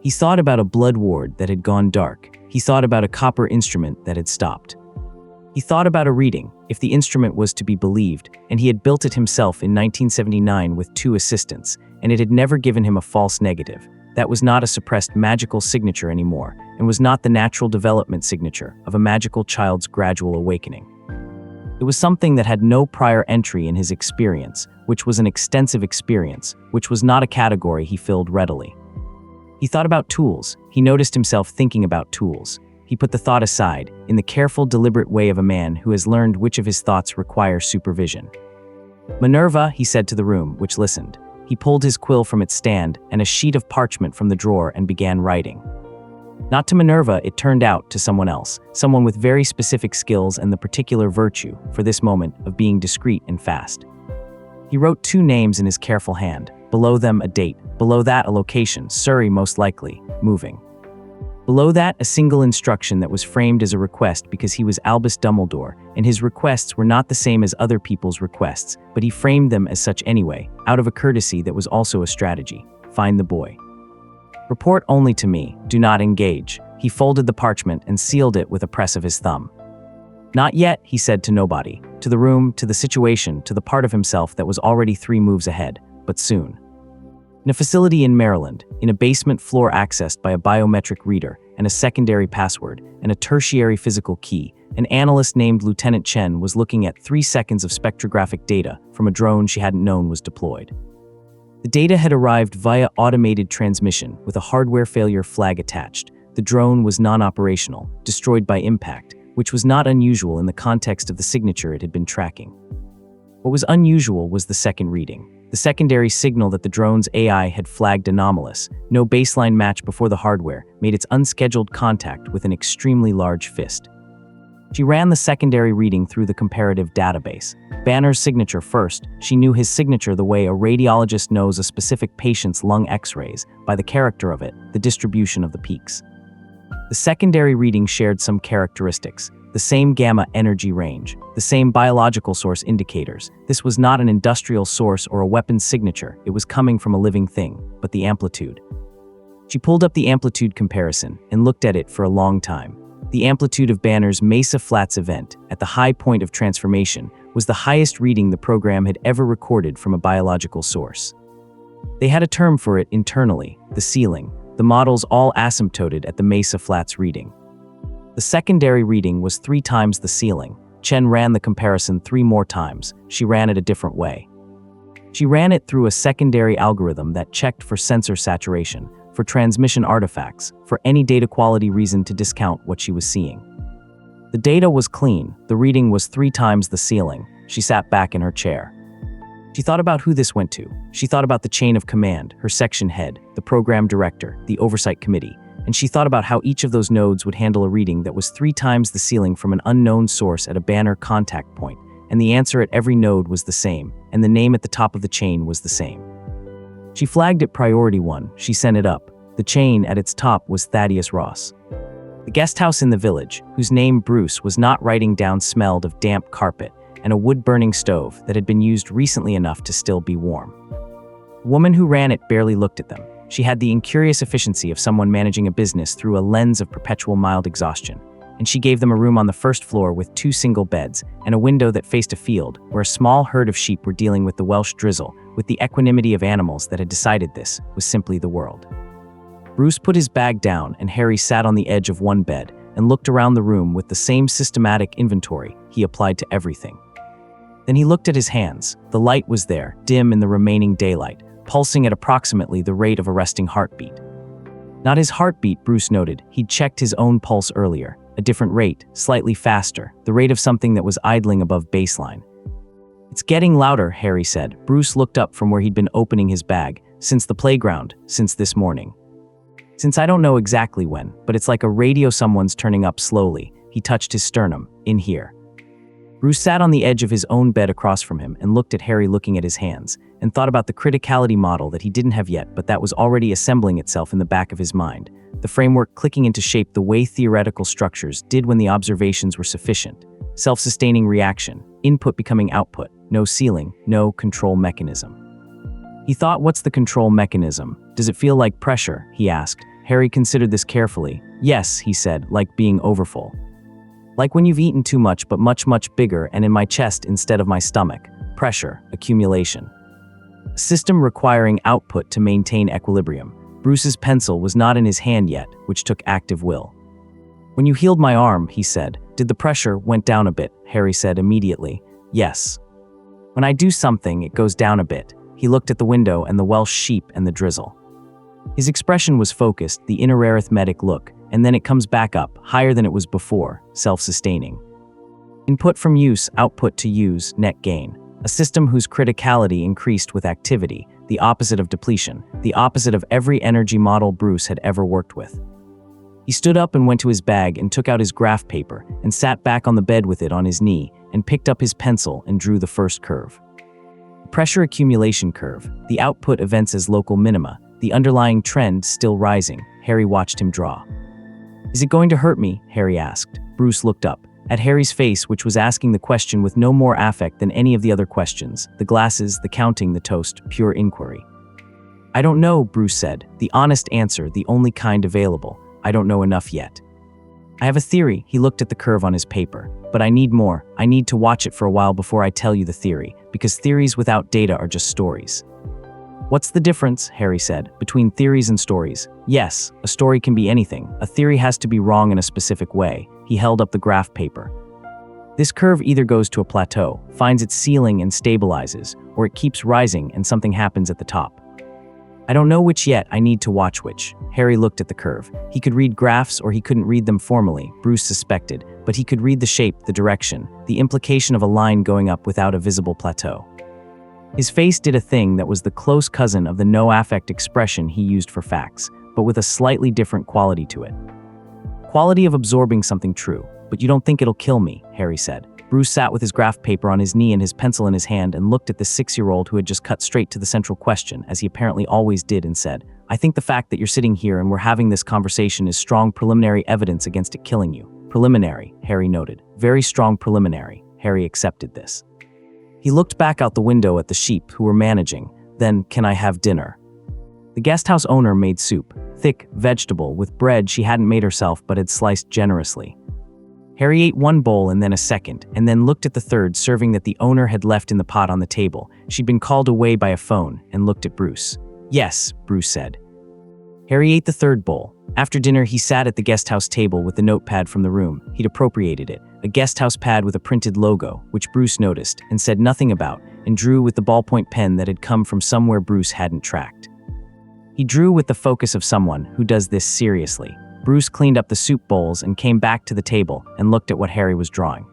He thought about a blood ward that had gone dark. He thought about a copper instrument that had stopped. He thought about a reading, if the instrument was to be believed, and he had built it himself in 1979 with 2 assistants, and it had never given him a false negative. That was not a suppressed magical signature anymore, and was not the natural development signature of a magical child's gradual awakening. It was something that had no prior entry in his experience, which was an extensive experience, which was not a category he filled readily. He thought about tools. He noticed himself thinking about tools. He put the thought aside, in the careful, deliberate way of a man who has learned which of his thoughts require supervision. "Minerva," he said to the room, which listened. He pulled his quill from its stand and a sheet of parchment from the drawer and began writing. Not to Minerva, it turned out, to someone else, someone with very specific skills and the particular virtue, for this moment, of being discreet and fast. He wrote 2 names in his careful hand, below them a date, below that a location, Surrey most likely, moving. Below that, a single instruction that was framed as a request because he was Albus Dumbledore, and his requests were not the same as other people's requests, but he framed them as such anyway, out of a courtesy that was also a strategy. Find the boy. Report only to me, do not engage. He folded the parchment and sealed it with a press of his thumb. Not yet, he said to nobody, to the room, to the situation, to the part of himself that was already 3 moves ahead, but soon. In a facility in Maryland, in a basement floor accessed by a biometric reader and a secondary password and a tertiary physical key, an analyst named Lieutenant Chen was looking at 3 seconds of spectrographic data from a drone she hadn't known was deployed. The data had arrived via automated transmission with a hardware failure flag attached. The drone was non-operational, destroyed by impact, which was not unusual in the context of the signature it had been tracking. What was unusual was the second reading. The secondary signal that the drone's AI had flagged anomalous, no baseline match before the hardware, made its unscheduled contact with an extremely large fist. She ran the secondary reading through the comparative database. Banner's signature first. She knew his signature the way a radiologist knows a specific patient's lung x-rays, by the character of it, the distribution of the peaks. The secondary reading shared some characteristics. The same gamma energy range, the same biological source indicators. This was not an industrial source or a weapons signature, it was coming from a living thing, but the amplitude. She pulled up the amplitude comparison and looked at it for a long time. The amplitude of Banner's Mesa Flats event, at the high point of transformation, was the highest reading the program had ever recorded from a biological source. They had a term for it internally, the ceiling. The models all asymptoted at the Mesa Flats reading. The secondary reading was 3 times the ceiling. Chen ran the comparison 3 more times. She ran it a different way. She ran it through a secondary algorithm that checked for sensor saturation, for transmission artifacts, for any data quality reason to discount what she was seeing. The data was clean. The reading was 3 times the ceiling. She sat back in her chair. She thought about who this went to. She thought about the chain of command, her section head, the program director, the oversight committee, and she thought about how each of those nodes would handle a reading that was 3 times the ceiling from an unknown source at a Banner contact point, and the answer at every node was the same, and the name at the top of the chain was the same. She flagged it priority 1, she sent it up. The chain at its top was Thaddeus Ross. The guest house in the village, whose name Bruce was not writing down, smelled of damp carpet and a wood-burning stove that had been used recently enough to still be warm. The woman who ran it barely looked at them. She had the incurious efficiency of someone managing a business through a lens of perpetual mild exhaustion, and she gave them a room on the first floor with 2 single beds and a window that faced a field where a small herd of sheep were dealing with the Welsh drizzle, with the equanimity of animals that had decided this was simply the world. Bruce put his bag down and Harry sat on the edge of one bed and looked around the room with the same systematic inventory he applied to everything. Then he looked at his hands. The light was there, dim in the remaining daylight, pulsing at approximately the rate of a resting heartbeat. Not his heartbeat, Bruce noted. He'd checked his own pulse earlier. A different rate, slightly faster, the rate of something that was idling above baseline. "It's getting louder," Harry said. Bruce looked up from where he'd been opening his bag. "Since the playground, since this morning. Since I don't know exactly when, but it's like a radio someone's turning up slowly." He touched his sternum. "In here." Bruce sat on the edge of his own bed across from him and looked at Harry looking at his hands, and thought about the criticality model that he didn't have yet but that was already assembling itself in the back of his mind, the framework clicking into shape the way theoretical structures did when the observations were sufficient. Self-sustaining reaction, input becoming output, no ceiling, no control mechanism. He thought, what's the control mechanism? Does it feel like pressure? He asked. Harry considered this carefully. Yes, he said, like being overfull. Like when you've eaten too much but much, much bigger and in my chest instead of my stomach. Pressure, accumulation. A system requiring output to maintain equilibrium. Bruce's pencil was not in his hand yet, which took active will. When you healed my arm, he said, did the pressure went down a bit? Harry said immediately. Yes. When I do something, it goes down a bit. He looked at the window and the Welsh sheep and the drizzle. His expression was focused, the inner arithmetic look, and then it comes back up, higher than it was before, self-sustaining. Input from use, output to use, net gain. A system whose criticality increased with activity, the opposite of depletion, the opposite of every energy model Bruce had ever worked with. He stood up and went to his bag and took out his graph paper and sat back on the bed with it on his knee and picked up his pencil and drew the first curve. The pressure accumulation curve, the output events as local minima, the underlying trend still rising. Harry watched him draw. Is it going to hurt me? Harry asked. Bruce looked up at Harry's face, which was asking the question with no more affect than any of the other questions, the glasses, the counting, the toast, pure inquiry. I don't know, Bruce said, the honest answer, the only kind available. I don't know enough yet. I have a theory. He looked at the curve on his paper. But I need more. I need to watch it for a while before I tell you the theory, because theories without data are just stories. What's the difference, Harry said, between theories and stories? Yes, a story can be anything. A theory has to be wrong in a specific way. He held up the graph paper. This curve either goes to a plateau, finds its ceiling and stabilizes, or it keeps rising and something happens at the top. I don't know which yet. I need to watch which. Harry looked at the curve. He could read graphs or he couldn't read them formally, Bruce suspected, but he could read the shape, the direction, the implication of a line going up without a visible plateau. His face did a thing that was the close cousin of the no-affect expression he used for facts, but with a slightly different quality to it. Quality of absorbing something true. But you don't think it'll kill me, Harry said. Bruce sat with his graph paper on his knee and his pencil in his hand and looked at the 6-year-old who had just cut straight to the central question, as he apparently always did, and said, I think the fact that you're sitting here and we're having this conversation is strong preliminary evidence against it killing you. Preliminary, Harry noted. Very strong preliminary. Harry accepted this. He looked back out the window at the sheep who were managing. Then, can I have dinner? The guesthouse owner made soup, thick, vegetable, with bread she hadn't made herself but had sliced generously. Harry ate one bowl and then a second, and then looked at the third serving that the owner had left in the pot on the table. She'd been called away by a phone, and looked at Bruce. Yes, Bruce said. Harry ate the third bowl. After dinner, he sat at the guesthouse table with the notepad from the room. He'd appropriated it, a guesthouse pad with a printed logo, which Bruce noticed and said nothing about, and drew with the ballpoint pen that had come from somewhere Bruce hadn't tracked. He drew with the focus of someone who does this seriously. Bruce cleaned up the soup bowls and came back to the table and looked at what Harry was drawing.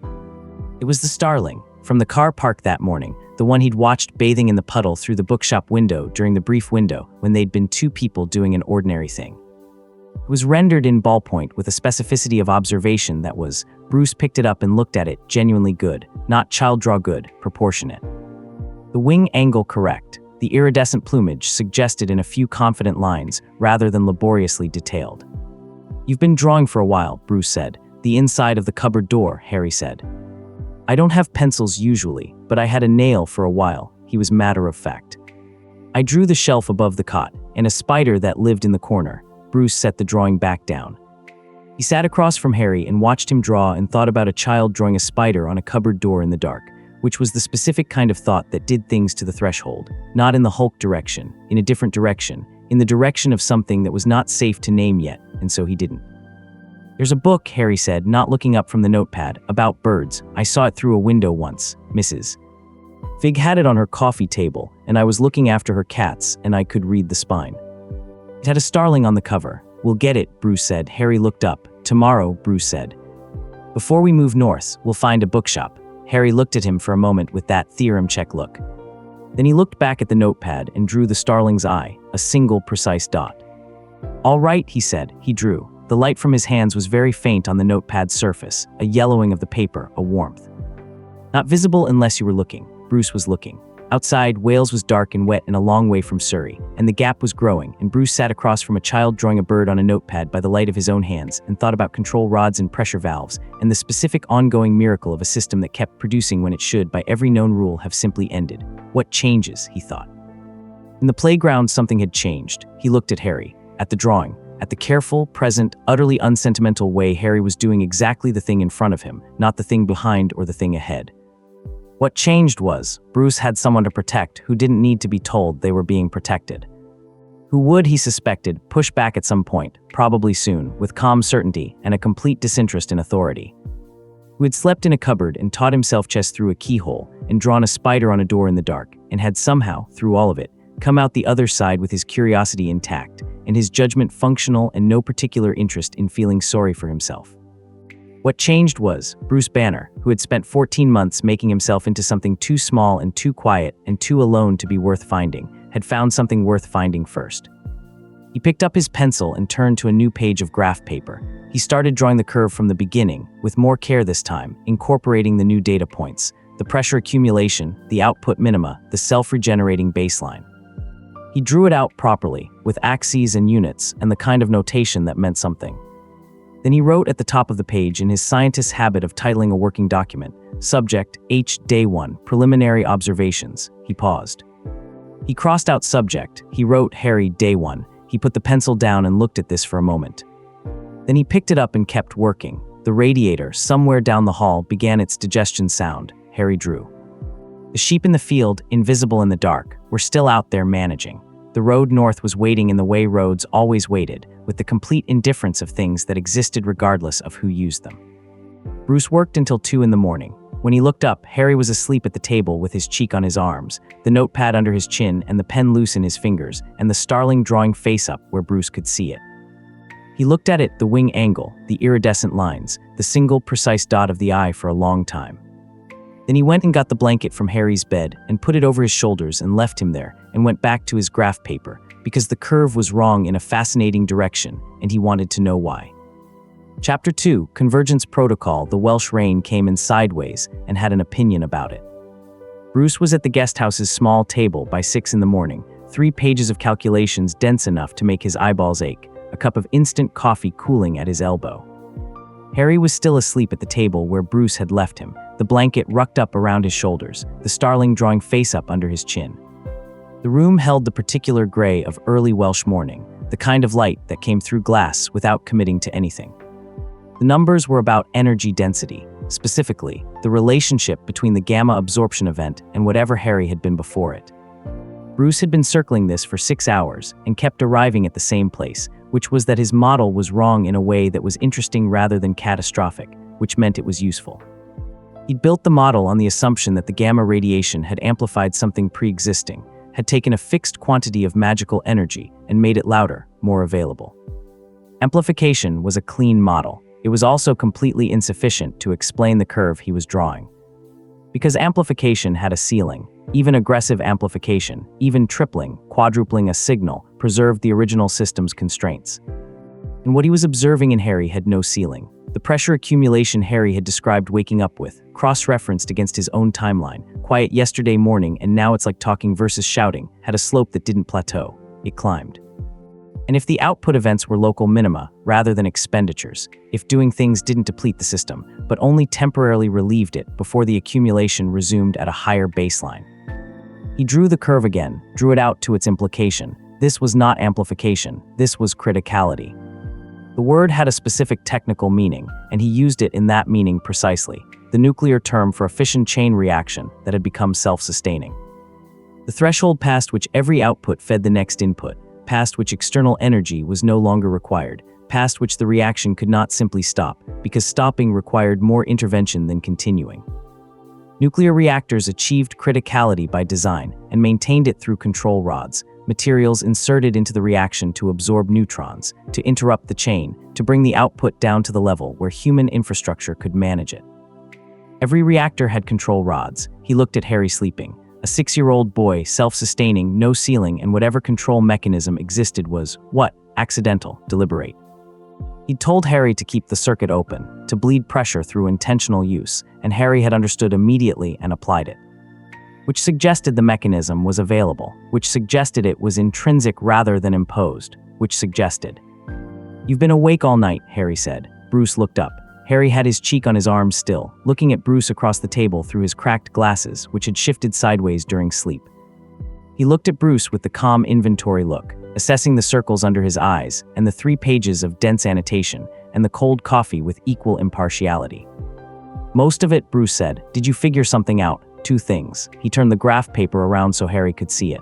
It was the starling, from the car park that morning, the one he'd watched bathing in the puddle through the bookshop window during the brief window when they'd been two people doing an ordinary thing. It was rendered in ballpoint with a specificity of observation that was, Bruce picked it up and looked at it, genuinely good, not child draw good, proportionate. The wing angle correct, the iridescent plumage suggested in a few confident lines rather than laboriously detailed. You've been drawing for a while, Bruce said. The inside of the cupboard door, Harry said. I don't have pencils usually, but I had a nail for a while, he was matter of fact. I drew the shelf above the cot, and a spider that lived in the corner. Bruce set the drawing back down. He sat across from Harry and watched him draw and thought about a child drawing a spider on a cupboard door in the dark, which was the specific kind of thought that did things to the threshold, not in the Hulk direction, in a different direction, in the direction of something that was not safe to name yet, and so he didn't. There's a book, Harry said, not looking up from the notepad, about birds. I saw it through a window once, Mrs. Fig had it on her coffee table, and I was looking after her cats, and I could read the spine. It had a starling on the cover. We'll get it, Bruce said. Harry looked up. Tomorrow, Bruce said. Before we move north, we'll find a bookshop. Harry looked at him for a moment with that theorem check look. Then he looked back at the notepad and drew the starling's eye, a single precise dot. All right, he said. He drew. The light from his hands was very faint on the notepad's surface, a yellowing of the paper, a warmth. Not visible unless you were looking. Bruce was looking. Outside, Wales was dark and wet and a long way from Surrey, and the gap was growing, and Bruce sat across from a child drawing a bird on a notepad by the light of his own hands and thought about control rods and pressure valves, and the specific ongoing miracle of a system that kept producing when it should, by every known rule, have simply ended. What changes, he thought. In the playground, something had changed. He looked at Harry, at the drawing, at the careful, present, utterly unsentimental way Harry was doing exactly the thing in front of him, not the thing behind or the thing ahead. What changed was, Bruce had someone to protect who didn't need to be told they were being protected. Who would, he suspected, push back at some point, probably soon, with calm certainty and a complete disinterest in authority. Who had slept in a cupboard and taught himself chess through a keyhole and drawn a spider on a door in the dark, and had somehow, through all of it, come out the other side with his curiosity intact and his judgment functional and no particular interest in feeling sorry for himself. What changed was, Bruce Banner, who had spent 14 months making himself into something too small and too quiet and too alone to be worth finding, had found something worth finding first. He picked up his pencil and turned to a new page of graph paper. He started drawing the curve from the beginning, with more care this time, incorporating the new data points, the pressure accumulation, the output minima, the self-regenerating baseline. He drew it out properly, with axes and units and the kind of notation that meant something. Then he wrote at the top of the page, in his scientist's habit of titling a working document, Subject H. Day 1, Preliminary Observations. He paused. He crossed out subject. He wrote Harry Day 1. He put the pencil down and looked at this for a moment. Then he picked it up and kept working. The radiator, somewhere down the hall, began its digestion sound. Harry drew. The sheep in the field, invisible in the dark, were still out there managing. The road north was waiting in the way roads always waited, with the complete indifference of things that existed regardless of who used them. Bruce worked until 2 in the morning. When he looked up, Harry was asleep at the table with his cheek on his arms, the notepad under his chin and the pen loose in his fingers, and the starling drawing face up where Bruce could see it. He looked at it, the wing angle, the iridescent lines, the single precise dot of the eye for a long time. Then he went and got the blanket from Harry's bed and put it over his shoulders and left him there and went back to his graph paper because the curve was wrong in a fascinating direction and he wanted to know why. Chapter 2, Convergence Protocol. The Welsh rain came in sideways and had an opinion about it. Bruce was at the guest house's small table by 6 in the morning, 3 pages of calculations dense enough to make his eyeballs ache, a cup of instant coffee cooling at his elbow. Harry was still asleep at the table where Bruce had left him, the blanket rucked up around his shoulders, the starling drawing face up under his chin. The room held the particular gray of early Welsh morning, the kind of light that came through glass without committing to anything. The numbers were about energy density, specifically, the relationship between the gamma absorption event and whatever Harry had been before it. Bruce had been circling this for 6 hours and kept arriving at the same place, which was that his model was wrong in a way that was interesting rather than catastrophic, which meant it was useful. He'd built the model on the assumption that the gamma radiation had amplified something pre-existing, had taken a fixed quantity of magical energy and made it louder, more available. Amplification was a clean model. It was also completely insufficient to explain the curve he was drawing. Because amplification had a ceiling, even aggressive amplification, even tripling, quadrupling a signal, preserved the original system's constraints. And what he was observing in Harry had no ceiling. The pressure accumulation Harry had described waking up with, cross-referenced against his own timeline, quiet yesterday morning and now it's like talking versus shouting, had a slope that didn't plateau. It climbed. And if the output events were local minima rather than expenditures, if doing things didn't deplete the system, but only temporarily relieved it before the accumulation resumed at a higher baseline. He drew the curve again, drew it out to its implication. This was not amplification, this was criticality. The word had a specific technical meaning, and he used it in that meaning precisely, the nuclear term for a fission chain reaction that had become self-sustaining. The threshold past which every output fed the next input, past which external energy was no longer required, past which the reaction could not simply stop, because stopping required more intervention than continuing. Nuclear reactors achieved criticality by design and maintained it through control rods, materials inserted into the reaction to absorb neutrons, to interrupt the chain, to bring the output down to the level where human infrastructure could manage it. Every reactor had control rods. He looked at Harry sleeping. A 6-year-old boy, self-sustaining, no ceiling, and whatever control mechanism existed was, what? Accidental, deliberate. He'd told Harry to keep the circuit open. to bleed pressure through intentional use, and Harry had understood immediately and applied it. Which suggested the mechanism was available, which suggested it was intrinsic rather than imposed, which suggested. "You've been awake all night," Harry said. Bruce looked up. Harry had his cheek on his arm still, looking at Bruce across the table through his cracked glasses, which had shifted sideways during sleep. He looked at Bruce with the calm inventory look, assessing the circles under his eyes, and the 3 pages of dense annotation, and the cold coffee with equal impartiality. "Most of it," Bruce said. "Did you figure something out?" "2 things. He turned the graph paper around so Harry could see it.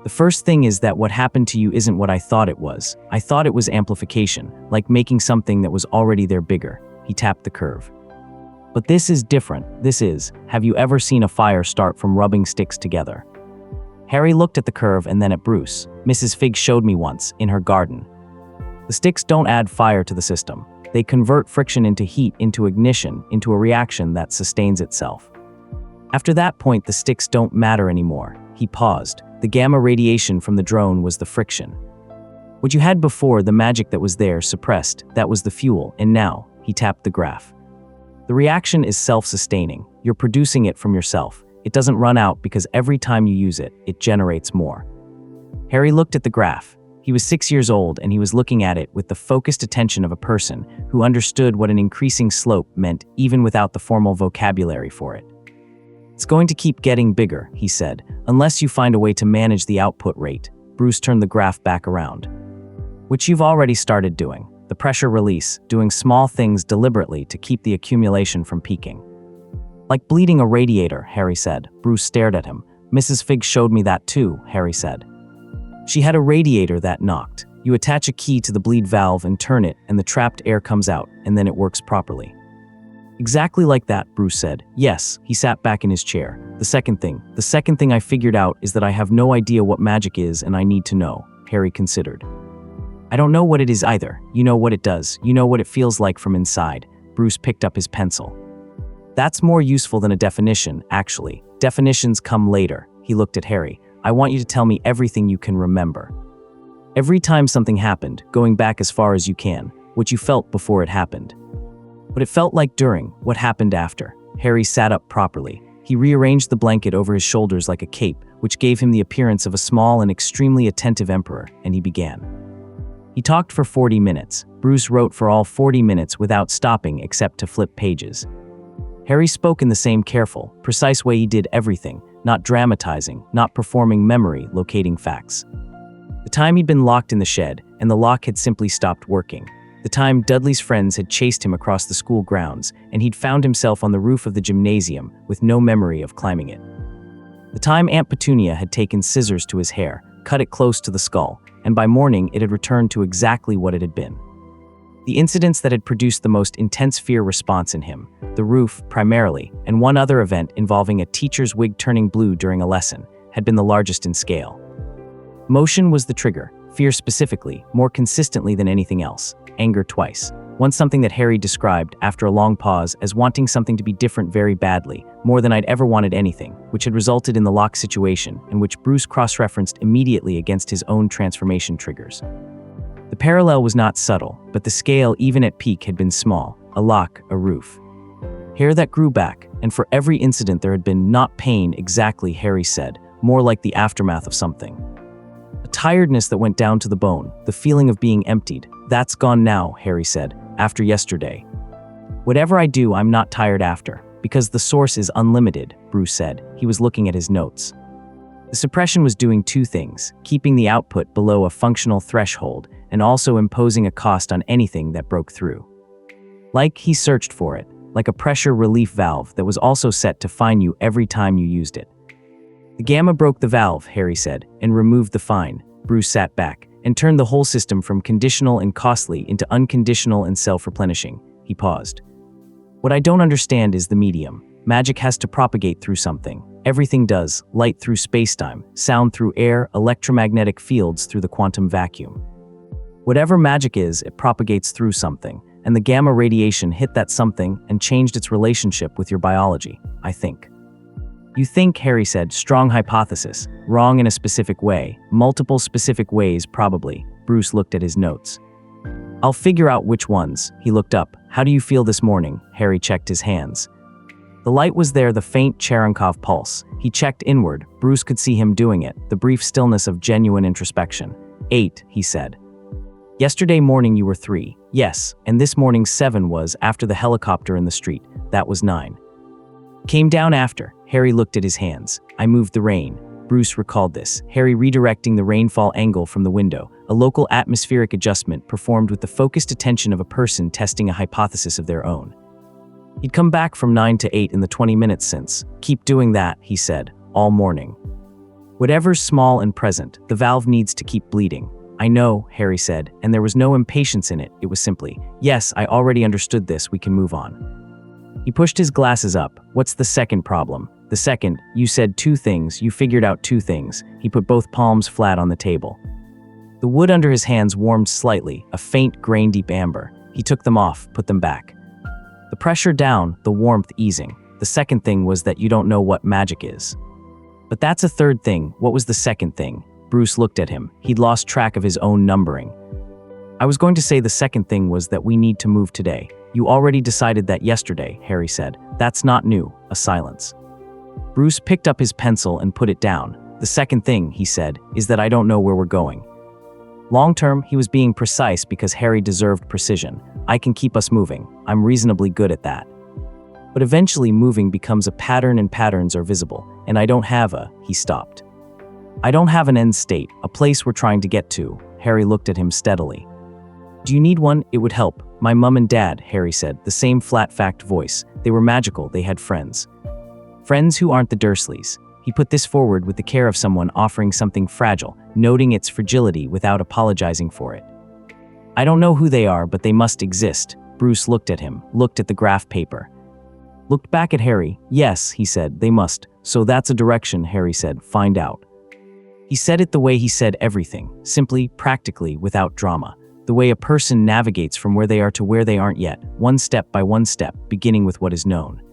"The first thing is that what happened to you isn't what I thought it was. I thought it was amplification, like making something that was already there bigger." He tapped the curve. "But this is different. This is, have you ever seen a fire start from rubbing sticks together?" Harry looked at the curve and then at Bruce. "Mrs. Fig showed me once, in her garden. The sticks don't add fire to the system. They convert friction into heat, into ignition, into a reaction that sustains itself. After that point, the sticks don't matter anymore." He paused. "The gamma radiation from the drone was the friction. What you had before, the magic that was there, suppressed, that was the fuel, and now," he tapped the graph. "The reaction is self-sustaining. You're producing it from yourself. It doesn't run out because every time you use it, it generates more." Harry looked at the graph. He was 6 years old and he was looking at it with the focused attention of a person who understood what an increasing slope meant even without the formal vocabulary for it. "It's going to keep getting bigger," he said, "unless you find a way to manage the output rate." Bruce turned the graph back around. "Which you've already started doing. The pressure release, doing small things deliberately to keep the accumulation from peaking." "Like bleeding a radiator," Harry said. Bruce stared at him. "Mrs. Fig showed me that too," Harry said. "She had a radiator that knocked. You attach a key to the bleed valve and turn it, and the trapped air comes out, and then it works properly." "Exactly like that," Bruce said. "Yes." He sat back in his chair. The second thing I figured out is that I have no idea what magic is and I need to know," Harry considered. "I don't know what it is either. You know what it does. You know what it feels like from inside." Bruce picked up his pencil. "That's more useful than a definition, actually. Definitions come later." He looked at Harry. "I want you to tell me everything you can remember. Every time something happened, going back as far as you can, what you felt before it happened. What it felt like during, what happened after." Harry sat up properly. He rearranged the blanket over his shoulders like a cape, which gave him the appearance of a small and extremely attentive emperor, and he began. He talked for 40 minutes. Bruce wrote for all 40 minutes without stopping except to flip pages. Harry spoke in the same careful, precise way he did everything, not dramatizing, not performing memory, locating facts. The time he'd been locked in the shed, and the lock had simply stopped working. The time Dudley's friends had chased him across the school grounds, and he'd found himself on the roof of the gymnasium with no memory of climbing it. The time Aunt Petunia had taken scissors to his hair, cut it close to the skull, and by morning it had returned to exactly what it had been. The incidents that had produced the most intense fear response in him, the roof primarily, and one other event involving a teacher's wig turning blue during a lesson, had been the largest in scale. Motion was the trigger, fear specifically, more consistently than anything else, anger twice. Once something that Harry described, after a long pause, as wanting something to be different very badly, more than I'd ever wanted anything, which had resulted in the lock situation, and which Bruce cross-referenced immediately against his own transformation triggers. The parallel was not subtle, but the scale even at peak had been small, a lock, a roof. Hair that grew back, and for every incident there had been not pain exactly, Harry said, more like the aftermath of something. A tiredness that went down to the bone, the feeling of being emptied. That's gone now, Harry said, after yesterday. Whatever I do, I'm not tired after, because the source is unlimited, Bruce said. He was looking at his notes. The suppression was doing two things, keeping the output below a functional threshold, and also imposing a cost on anything that broke through. Like he searched for it, like a pressure relief valve that was also set to fine you every time you used it. The gamma broke the valve, Harry said, and removed the fine. Bruce sat back, and turned the whole system from conditional and costly into unconditional and self-replenishing. He paused. What I don't understand is the medium. Magic has to propagate through something. Everything does, light through spacetime, sound through air, electromagnetic fields through the quantum vacuum. Whatever magic is, it propagates through something, and the gamma radiation hit that something and changed its relationship with your biology, I think. You think, Harry said, strong hypothesis, wrong in a specific way, multiple specific ways probably. Bruce looked at his notes. I'll figure out which ones. He looked up. How do you feel this morning? Harry checked his hands. The light was there, the faint Cherenkov pulse. He checked inward. Bruce could see him doing it, the brief stillness of genuine introspection. 8, he said. Yesterday morning you were 3. Yes, and this morning 7 was after the helicopter in the street. That was 9. Came down after. Harry looked at his hands. I moved the rain. Bruce recalled this. Harry redirecting the rainfall angle from the window, a local atmospheric adjustment performed with the focused attention of a person testing a hypothesis of their own. He'd come back from 9 to 8 in the 20 minutes since. Keep doing that, he said, all morning. Whatever's small and present, the valve needs to keep bleeding. I know, Harry said, and there was no impatience in it. It was simply, yes, I already understood this, we can move on. He pushed his glasses up. What's the second problem? The second, you said 2 things, you figured out 2 things. He put both palms flat on the table. The wood under his hands warmed slightly, a faint grain-deep amber. He took them off, put them back. The pressure down, the warmth easing. The second thing was that you don't know what magic is. But that's a third thing. What was the second thing? Bruce looked at him. He'd lost track of his own numbering. I was going to say the second thing was that we need to move today. You already decided that yesterday, Harry said. That's not new. A silence. Bruce picked up his pencil and put it down. The second thing, he said, is that I don't know where we're going. Long term, he was being precise because Harry deserved precision. I can keep us moving. I'm reasonably good at that. But eventually moving becomes a pattern and patterns are visible, and I don't have he stopped. I don't have an end state, a place we're trying to get to. Harry looked at him steadily. Do you need one? It would help. My mum and dad, Harry said, the same flat fact voice. They were magical, they had friends. Friends who aren't the Dursleys. He put this forward with the care of someone offering something fragile, noting its fragility without apologizing for it. I don't know who they are, but they must exist. Bruce looked at him, looked at the graph paper. Looked back at Harry. Yes, he said, they must. So that's a direction, Harry said, find out. He said it the way he said everything, simply, practically, without drama. The way a person navigates from where they are to where they aren't yet, one step by one step, beginning with what is known.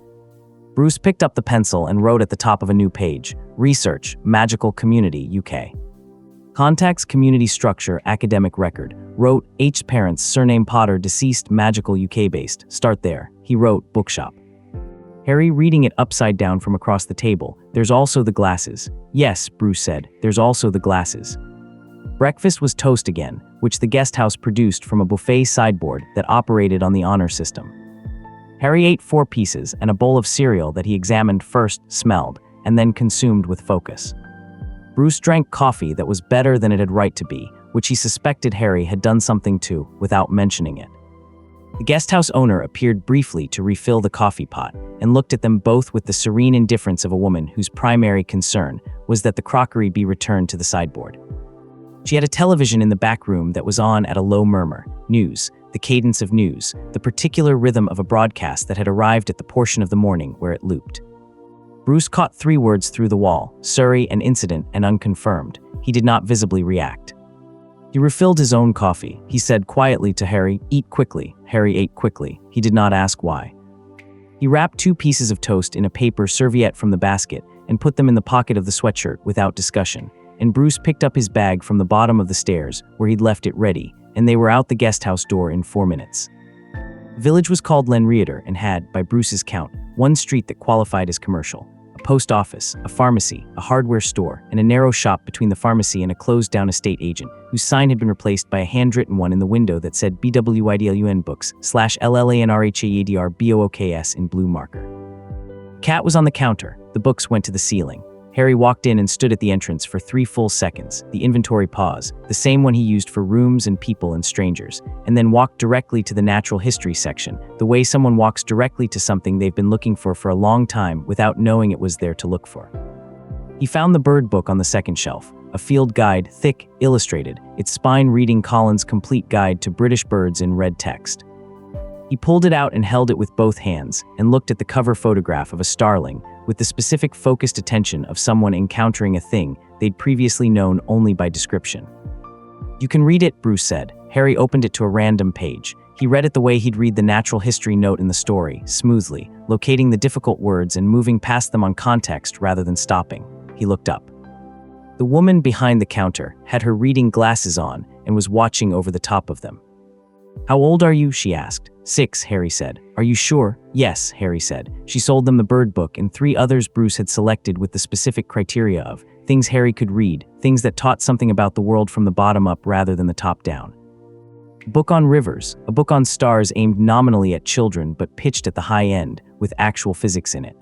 Bruce picked up the pencil and wrote at the top of a new page, Research, Magical Community, UK. Contacts Community Structure, Academic Record. Wrote, H. Parents, Surname Potter, Deceased, Magical UK-based. Start there. He wrote, Bookshop. Harry reading it upside down from across the table. There's also the glasses. Yes, Bruce said, there's also the glasses. Breakfast was toast again, which the guest house produced from a buffet sideboard that operated on the honor system. Harry ate 4 pieces and a bowl of cereal that he examined first, smelled, and then consumed with focus. Bruce drank coffee that was better than it had right to be, which he suspected Harry had done something to, without mentioning it. The guesthouse owner appeared briefly to refill the coffee pot and looked at them both with the serene indifference of a woman whose primary concern was that the crockery be returned to the sideboard. She had a television in the back room that was on at a low murmur. News, the cadence of news, the particular rhythm of a broadcast that had arrived at the portion of the morning where it looped. Bruce caught 3 words through the wall, Surrey and incident and unconfirmed. He did not visibly react. He refilled his own coffee. He said quietly to Harry, eat quickly. Harry ate quickly. He did not ask why. He wrapped 2 pieces of toast in a paper serviette from the basket and put them in the pocket of the sweatshirt without discussion, and Bruce picked up his bag from the bottom of the stairs where he'd left it ready, and they were out the guesthouse door in 4 minutes. The village was called Lenreader and had, by Bruce's count, 1 street that qualified as commercial. A post office, a pharmacy, a hardware store, and a narrow shop between the pharmacy and a closed-down estate agent, whose sign had been replaced by a handwritten one in the window that said BWIDLUN Books /LLANRHAEDRBOOKS in blue marker. Cat was on the counter. The books went to the ceiling. Harry walked in and stood at the entrance for 3 full seconds, the inventory pause, the same one he used for rooms and people and strangers, and then walked directly to the natural history section, the way someone walks directly to something they've been looking for a long time without knowing it was there to look for. He found the bird book on the second shelf, a field guide, thick, illustrated, its spine reading Collins' Complete Guide to British Birds in red text. He pulled it out and held it with both hands, and looked at the cover photograph of a starling, with the specific focused attention of someone encountering a thing they'd previously known only by description. You can read it, Bruce said. Harry opened it to a random page. He read it the way he'd read the natural history note in the story, smoothly, locating the difficult words and moving past them on context rather than stopping. He looked up. The woman behind the counter had her reading glasses on and was watching over the top of them. "How old are you?" she asked. "6, Harry said. "Are you sure?" "Yes," Harry said. She sold them the bird book and 3 others Bruce had selected with the specific criteria of things Harry could read, things that taught something about the world from the bottom up rather than the top down. A book on rivers, a book on stars aimed nominally at children but pitched at the high end, with actual physics in it.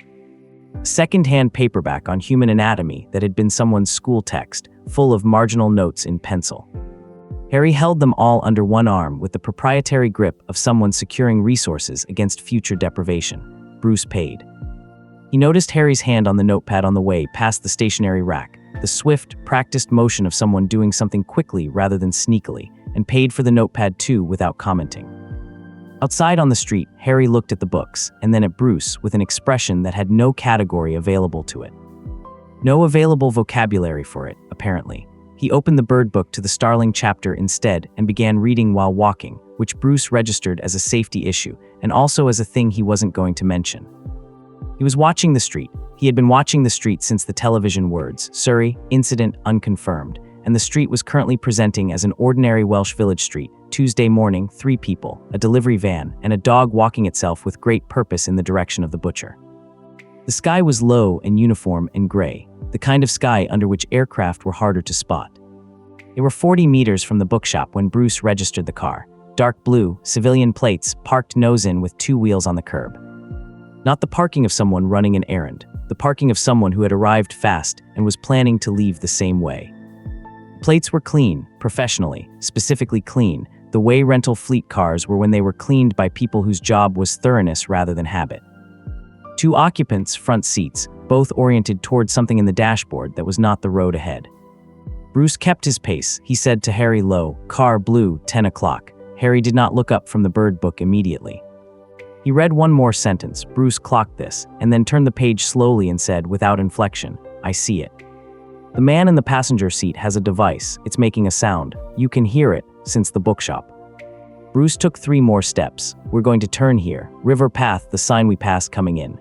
A second-hand paperback on human anatomy that had been someone's school text, full of marginal notes in pencil. Harry held them all under one arm with the proprietary grip of someone securing resources against future deprivation. Bruce paid. He noticed Harry's hand on the notepad on the way past the stationary rack, the swift, practiced motion of someone doing something quickly rather than sneakily, and paid for the notepad too without commenting. Outside on the street, Harry looked at the books, and then at Bruce with an expression that had no category available to it. No available vocabulary for it, apparently. He opened the bird book to the starling chapter instead and began reading while walking, which Bruce registered as a safety issue, and also as a thing he wasn't going to mention. He was watching the street. He had been watching the street since the television words, Surrey, incident unconfirmed, and the street was currently presenting as an ordinary Welsh village street. Tuesday morning, 3 people, a delivery van, and a dog walking itself with great purpose in the direction of the butcher. The sky was low and uniform and gray, the kind of sky under which aircraft were harder to spot. They were 40 meters from the bookshop when Bruce registered the car. Dark blue, civilian plates, parked nose-in with 2 wheels on the curb. Not the parking of someone running an errand, the parking of someone who had arrived fast and was planning to leave the same way. Plates were clean, professionally, specifically clean, the way rental fleet cars were when they were cleaned by people whose job was thoroughness rather than habit. 2 occupants, front seats, both oriented towards something in the dashboard that was not the road ahead. Bruce kept his pace. He said to Harry low, "Car blue, 10 o'clock. Harry did not look up from the bird book immediately. He read one more sentence. Bruce clocked this, and then turned the page slowly and said, without inflection, "I see it. The man in the passenger seat has a device. It's making a sound. You can hear it, since the bookshop." Bruce took 3 more steps. "We're going to turn here. River path, the sign we passed coming in."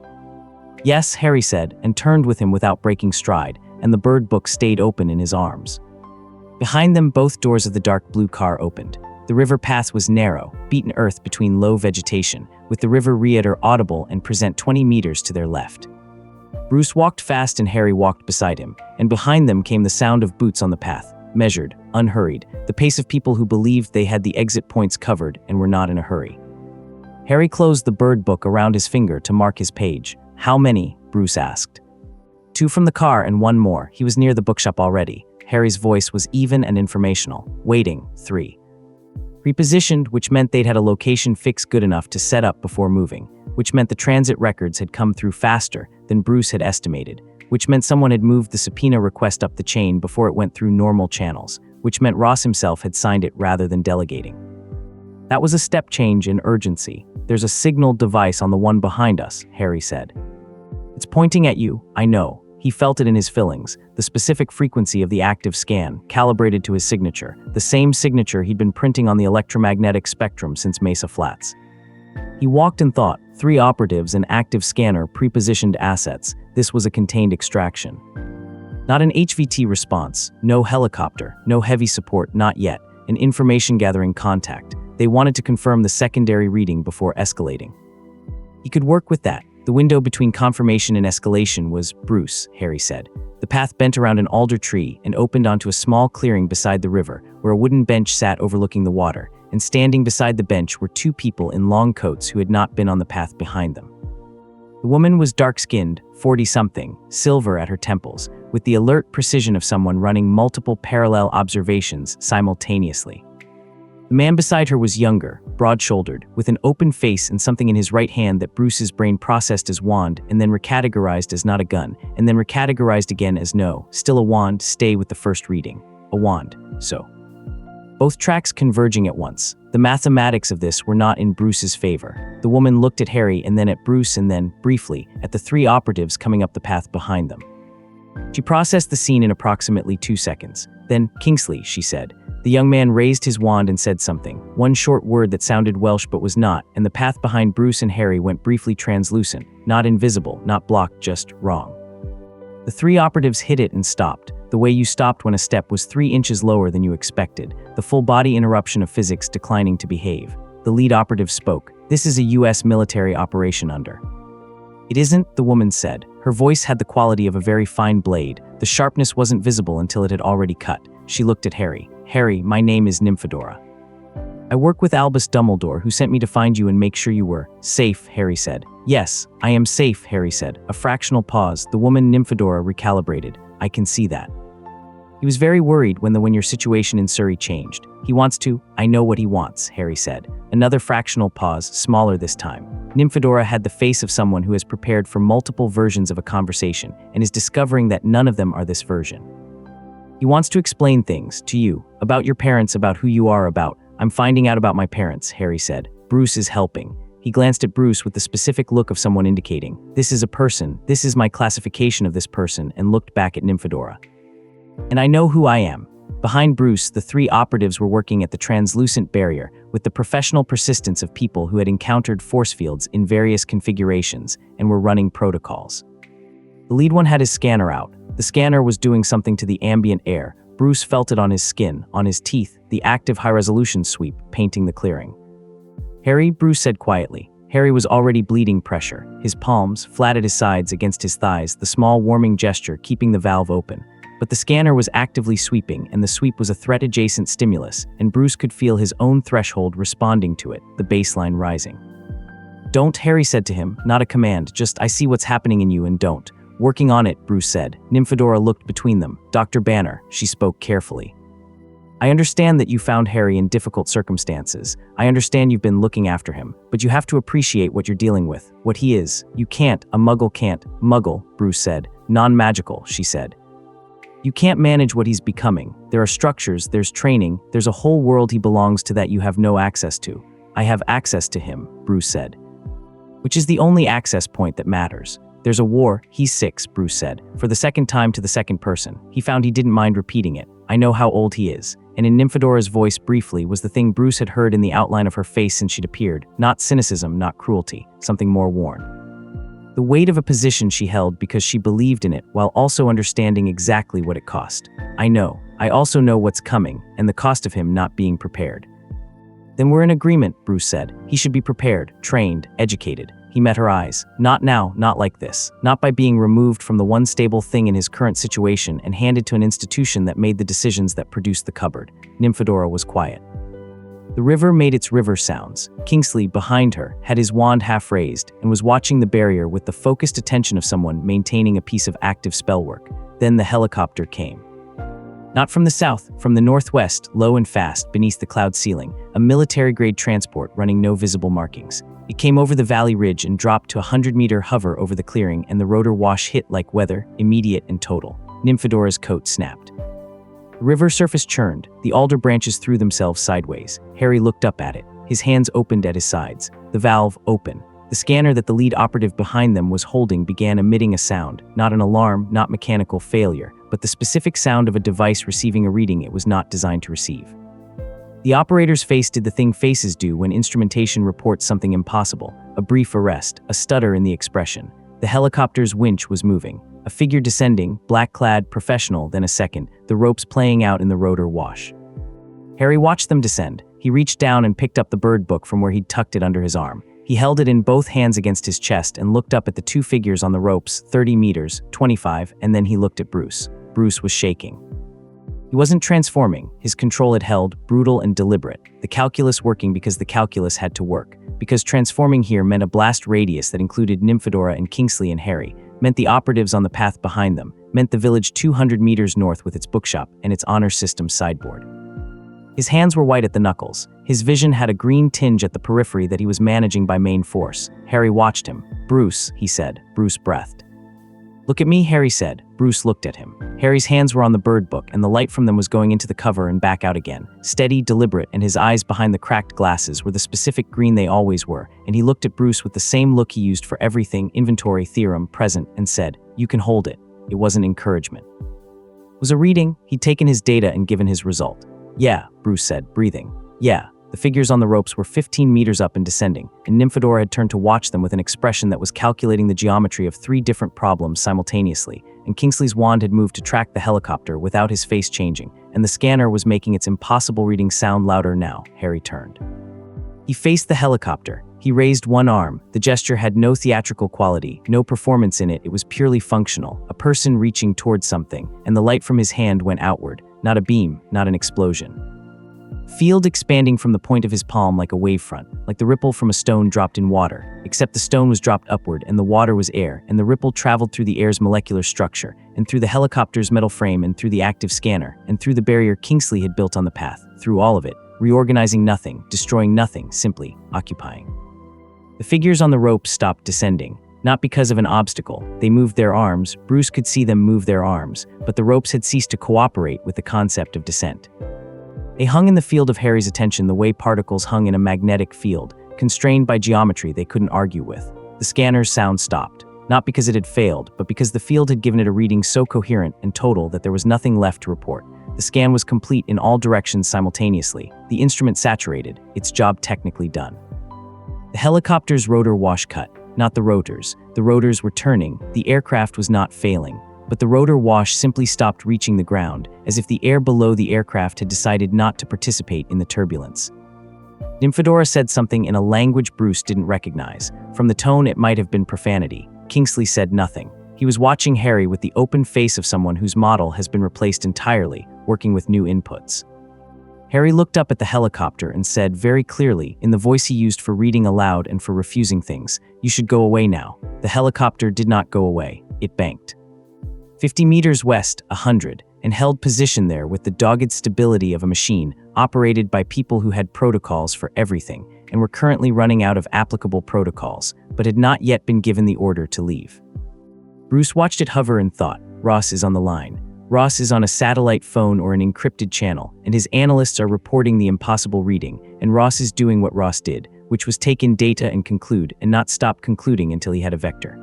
"Yes," Harry said, and turned with him without breaking stride, and the bird book stayed open in his arms. Behind them, both doors of the dark blue car opened. The river path was narrow, beaten earth between low vegetation, with the river reiter audible and present 20 meters to their left. Bruce walked fast and Harry walked beside him, and behind them came the sound of boots on the path, measured, unhurried, the pace of people who believed they had the exit points covered and were not in a hurry. Harry closed the bird book around his finger to mark his page. "How many?" Bruce asked. 2 from the car and 1 more. He was near the bookshop already. Harry's voice was even and informational. "Waiting, 3. Repositioned, which meant they'd had a location fix good enough to set up before moving, which meant the transit records had come through faster than Bruce had estimated, which meant someone had moved the subpoena request up the chain before it went through normal channels, which meant Ross himself had signed it rather than delegating. That was a step change in urgency. "There's a signal device on the one behind us," Harry said. "It's pointing at you, I know." He felt it in his fillings, the specific frequency of the active scan, calibrated to his signature, the same signature he'd been printing on the electromagnetic spectrum since Mesa Flats. He walked and thought, 3 operatives and active scanner prepositioned assets. This was a contained extraction. Not an HVT response, no helicopter, no heavy support, not yet, an information-gathering contact. They wanted to confirm the secondary reading before escalating. He could work with that. The window between confirmation and escalation was Bruce, Harry said. The path bent around an alder tree and opened onto a small clearing beside the river, where a wooden bench sat overlooking the water, and standing beside the bench were 2 people in long coats who had not been on the path behind them. The woman was dark-skinned, 40-something, silver at her temples, with the alert precision of someone running multiple parallel observations simultaneously. The man beside her was younger, broad-shouldered, with an open face and something in his right hand that Bruce's brain processed as wand and then recategorized as not a gun, and then recategorized again as no, still a wand, stay with the first reading. A wand, so. Both tracks converging at once. The mathematics of this were not in Bruce's favor. The woman looked at Harry and then at Bruce and then, briefly, at the 3 operatives coming up the path behind them. She processed the scene in approximately 2 seconds. Then, "Kingsley," she said. The young man raised his wand and said something, one short word that sounded Welsh but was not, and the path behind Bruce and Harry went briefly translucent, not invisible, not blocked, just wrong. The 3 operatives hit it and stopped, the way you stopped when a step was 3 inches lower than you expected, the full-body interruption of physics declining to behave. The lead operative spoke. "This is a U.S. military operation under." "It isn't," the woman said. Her voice had the quality of a very fine blade. The sharpness wasn't visible until it had already cut. She looked at Harry. "Harry, my name is Nymphadora. I work with Albus Dumbledore, who sent me to find you and make sure you were safe," Harry said. "Yes, I am safe," Harry said. A fractional pause. The woman Nymphadora recalibrated. "I can see that." He was very worried when your situation in Surrey changed. "He wants to." "I know what he wants," Harry said. Another fractional pause, smaller this time. Nymphadora had the face of someone who has prepared for multiple versions of a conversation and is discovering that none of them are this version. "He wants to explain things to you, about your parents, about who you are, about." "I'm finding out about my parents," Harry said. "Bruce is helping." He glanced at Bruce with the specific look of someone indicating, "This is a person, this is my classification of this person," and looked back at Nymphadora. "And I know who I am." Behind Bruce, the three operatives were working at the translucent barrier with the professional persistence of people who had encountered force fields in various configurations and were running protocols. The lead one had his scanner out. The scanner was doing something to the ambient air. Bruce felt it on his skin, on his teeth, the active high-resolution sweep painting the clearing. "Harry," Bruce said quietly. Harry was already bleeding pressure, his palms, flat at his sides against his thighs, the small warming gesture keeping the valve open. But the scanner was actively sweeping, and the sweep was a threat-adjacent stimulus, and Bruce could feel his own threshold responding to it, the baseline rising. "Don't," Harry said to him, not a command, just "I see what's happening in you and don't." "Working on it," Bruce said. Nymphadora looked between them. "Dr. Banner," she spoke carefully. "I understand that you found Harry in difficult circumstances. I understand you've been looking after him, but you have to appreciate what you're dealing with, what he is. You can't, a muggle can't." "Muggle," Bruce said. "Non-magical," she said. "You can't manage what he's becoming. There are structures, there's training, there's a whole world he belongs to that you have no access to." "I have access to him," Bruce said. "Which is the only access point that matters. There's a war." "He's 6, Bruce said, for the second time to the second person. He found he didn't mind repeating it. "I know how old he is." And in Nymphadora's voice briefly was the thing Bruce had heard in the outline of her face since she'd appeared. Not cynicism, not cruelty, something more worn. The weight of a position she held because she believed in it while also understanding exactly what it cost. "I know. I also know what's coming, and the cost of him not being prepared." "Then we're in agreement," Bruce said. "He should be prepared, trained, educated." He met her eyes. "Not now, not like this. Not by being removed from the one stable thing in his current situation and handed to an institution that made the decisions that produced the cupboard." Nymphadora was quiet. The river made its river sounds. Kingsley, behind her, had his wand half raised and was watching the barrier with the focused attention of someone maintaining a piece of active spellwork. Then the helicopter came. Not from the south, from the northwest, low and fast, beneath the cloud ceiling, a military-grade transport running no visible markings. It came over the valley ridge and dropped to a 100-meter hover over the clearing, and the rotor wash hit like weather, immediate and total. Nymphadora's coat snapped. The river surface churned. The alder branches threw themselves sideways. Harry looked up at it. His hands opened at his sides. The valve open. The scanner that the lead operative behind them was holding began emitting a sound, not an alarm, not mechanical failure, but the specific sound of a device receiving a reading it was not designed to receive. The operator's face did the thing faces do when instrumentation reports something impossible, a brief arrest, a stutter in the expression. The helicopter's winch was moving. A figure descending, black-clad, professional, then a second, the ropes playing out in the rotor wash. Harry watched them descend. He reached down and picked up the bird book from where he'd tucked it under his arm. He held it in both hands against his chest and looked up at the two figures on the ropes, 30 meters, 25, and then he looked at Bruce. Bruce was shaking. He wasn't transforming. His control had held, brutal and deliberate. The calculus working because the calculus had to work. Because transforming here meant a blast radius that included Nymphadora and Kingsley and Harry, meant the operatives on the path behind them, meant the village 200 meters north with its bookshop and its honor system sideboard. His hands were white at the knuckles. His vision had a green tinge at the periphery that he was managing by main force. Harry watched him. "Bruce," he said. Bruce breathed. "Look at me," Harry said. Bruce looked at him. Harry's hands were on the bird book, and the light from them was going into the cover and back out again. Steady, deliberate, and his eyes behind the cracked glasses were the specific green they always were, and he looked at Bruce with the same look he used for everything, inventory, theorem, present, and said, "You can hold it." It wasn't encouragement. It was a reading. He'd taken his data and given his result. "Yeah," Bruce said, breathing. "Yeah." The figures on the ropes were 15 meters up and descending, and Nymphadora had turned to watch them with an expression that was calculating the geometry of 3 different problems simultaneously, and Kingsley's wand had moved to track the helicopter without his face changing, and the scanner was making its impossible reading sound louder now. Harry turned. He faced the helicopter. He raised one arm. The gesture had no theatrical quality, no performance in it. It was purely functional, a person reaching towards something, and the light from his hand went outward, not a beam, not an explosion. Field expanding from the point of his palm like a wavefront, like the ripple from a stone dropped in water, except the stone was dropped upward and the water was air, and the ripple traveled through the air's molecular structure, and through the helicopter's metal frame, and through the active scanner, and through the barrier Kingsley had built on the path, through all of it, reorganizing nothing, destroying nothing, simply occupying. The figures on the rope stopped descending, not because of an obstacle. They moved their arms. Bruce could see them move their arms, but the ropes had ceased to cooperate with the concept of descent. They hung in the field of Harry's attention the way particles hung in a magnetic field, constrained by geometry they couldn't argue with. The scanner's sound stopped, not because it had failed, but because the field had given it a reading so coherent and total that there was nothing left to report. The scan was complete in all directions simultaneously, the instrument saturated, its job technically done. The helicopter's rotor wash cut, not the rotors. The rotors were turning, the aircraft was not failing. But the rotor wash simply stopped reaching the ground, as if the air below the aircraft had decided not to participate in the turbulence. Nymphadora said something in a language Bruce didn't recognize. From the tone, it might have been profanity. Kingsley said nothing. He was watching Harry with the open face of someone whose model has been replaced entirely, working with new inputs. Harry looked up at the helicopter and said very clearly, in the voice he used for reading aloud and for refusing things, "You should go away now." The helicopter did not go away. It banked. 50 meters west, 100, and held position there with the dogged stability of a machine operated by people who had protocols for everything and were currently running out of applicable protocols, but had not yet been given the order to leave. Bruce watched it hover and thought, Ross is on the line. Ross is on a satellite phone or an encrypted channel, and his analysts are reporting the impossible reading, and Ross is doing what Ross did, which was take in data and conclude, and not stop concluding until he had a vector.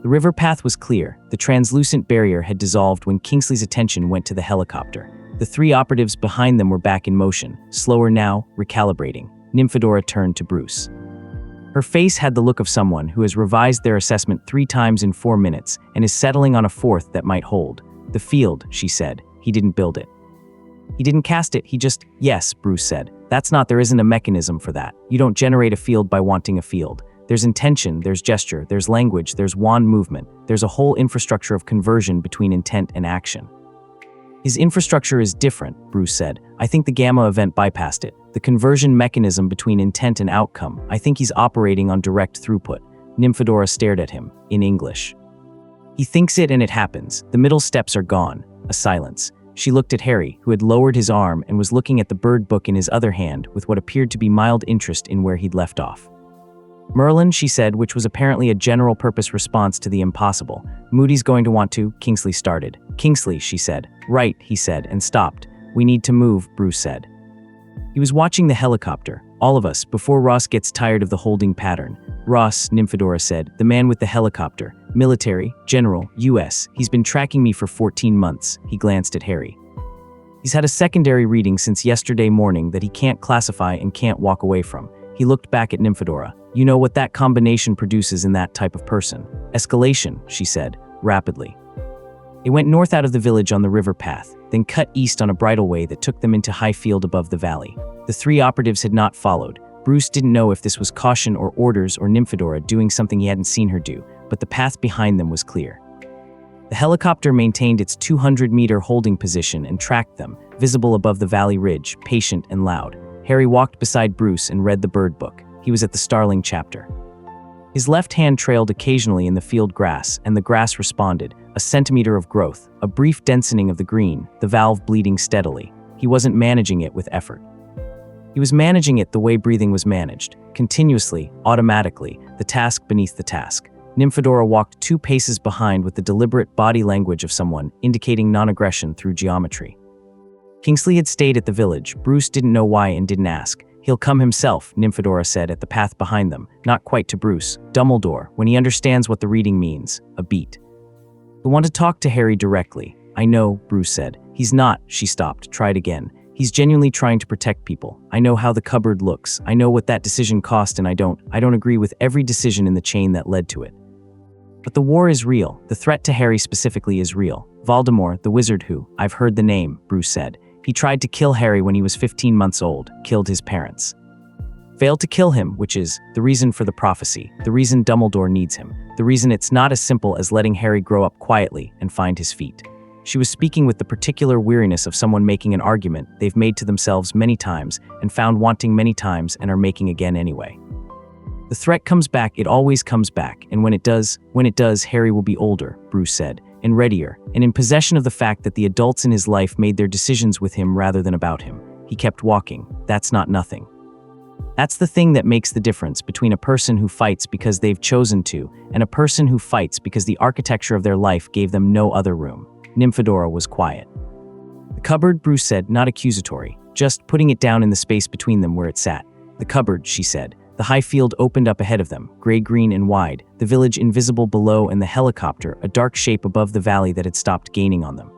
The river path was clear. The translucent barrier had dissolved when Kingsley's attention went to the helicopter. The three operatives behind them were back in motion, slower now, recalibrating. Nymphadora turned to Bruce. Her face had the look of someone who has revised their assessment 3 times in 4 minutes and is settling on a 4th that might hold. The field, she said. He didn't build it. He didn't cast it, he just, yes, Bruce said. There isn't a mechanism for that. You don't generate a field by wanting a field. There's intention, there's gesture, there's language, there's wand movement. There's a whole infrastructure of conversion between intent and action. His infrastructure is different, Bruce said. I think the gamma event bypassed it. The conversion mechanism between intent and outcome. I think he's operating on direct throughput. Nymphadora stared at him, in English. He thinks it and it happens. The middle steps are gone. A silence. She looked at Harry, who had lowered his arm and was looking at the bird book in his other hand with what appeared to be mild interest in where he'd left off. Merlin, she said, which was apparently a general-purpose response to the impossible. Moody's going to want to, Kingsley started. Kingsley, she said. Right, he said, and stopped. We need to move, Bruce said. He was watching the helicopter. All of us, before Ross gets tired of the holding pattern. Ross, Nymphadora said, the man with the helicopter. Military, General, U.S. He's been tracking me for 14 months. He glanced at Harry. He's had a secondary reading since yesterday morning that he can't classify and can't walk away from. He looked back at Nymphadora. You know what that combination produces in that type of person. Escalation, she said, rapidly. They went north out of the village on the river path, then cut east on a bridleway that took them into high field above the valley. The 3 operatives had not followed. Bruce didn't know if this was caution or orders or Nymphadora doing something he hadn't seen her do, but the path behind them was clear. The helicopter maintained its 200-meter holding position and tracked them, visible above the valley ridge, patient and loud. Harry walked beside Bruce and read the bird book. He was at the starling chapter. His left hand trailed occasionally in the field grass, and the grass responded, a centimeter of growth, a brief densening of the green, the valve bleeding steadily. He wasn't managing it with effort. He was managing it the way breathing was managed, continuously, automatically, the task beneath the task. Nymphadora walked 2 paces behind with the deliberate body language of someone, indicating non-aggression through geometry. Kingsley had stayed at the village. Bruce didn't know why and didn't ask. He'll come himself, Nymphadora said at the path behind them, not quite to Bruce. Dumbledore, when he understands what the reading means, a beat. He'll want to talk to Harry directly. I know, Bruce said. He's not, she stopped, tried again. He's genuinely trying to protect people. I know how the cupboard looks. I know what that decision cost and I don't agree with every decision in the chain that led to it. But the war is real. The threat to Harry specifically is real. Voldemort, the wizard who, I've heard the name, Bruce said. He tried to kill Harry when he was 15 months old, killed his parents. Failed to kill him, which is the reason for the prophecy, the reason Dumbledore needs him, the reason it's not as simple as letting Harry grow up quietly and find his feet. She was speaking with the particular weariness of someone making an argument they've made to themselves many times and found wanting many times and are making again anyway. The threat comes back, it always comes back, and when it does, Harry will be older, Bruce said, and readier, and in possession of the fact that the adults in his life made their decisions with him rather than about him. He kept walking. That's not nothing. That's the thing that makes the difference between a person who fights because they've chosen to and a person who fights because the architecture of their life gave them no other room. Nymphadora was quiet. The cupboard, Bruce said, not accusatory, just putting it down in the space between them where it sat. The cupboard, she said. The high field opened up ahead of them, gray-green and wide, the village invisible below and the helicopter, a dark shape above the valley that had stopped gaining on them.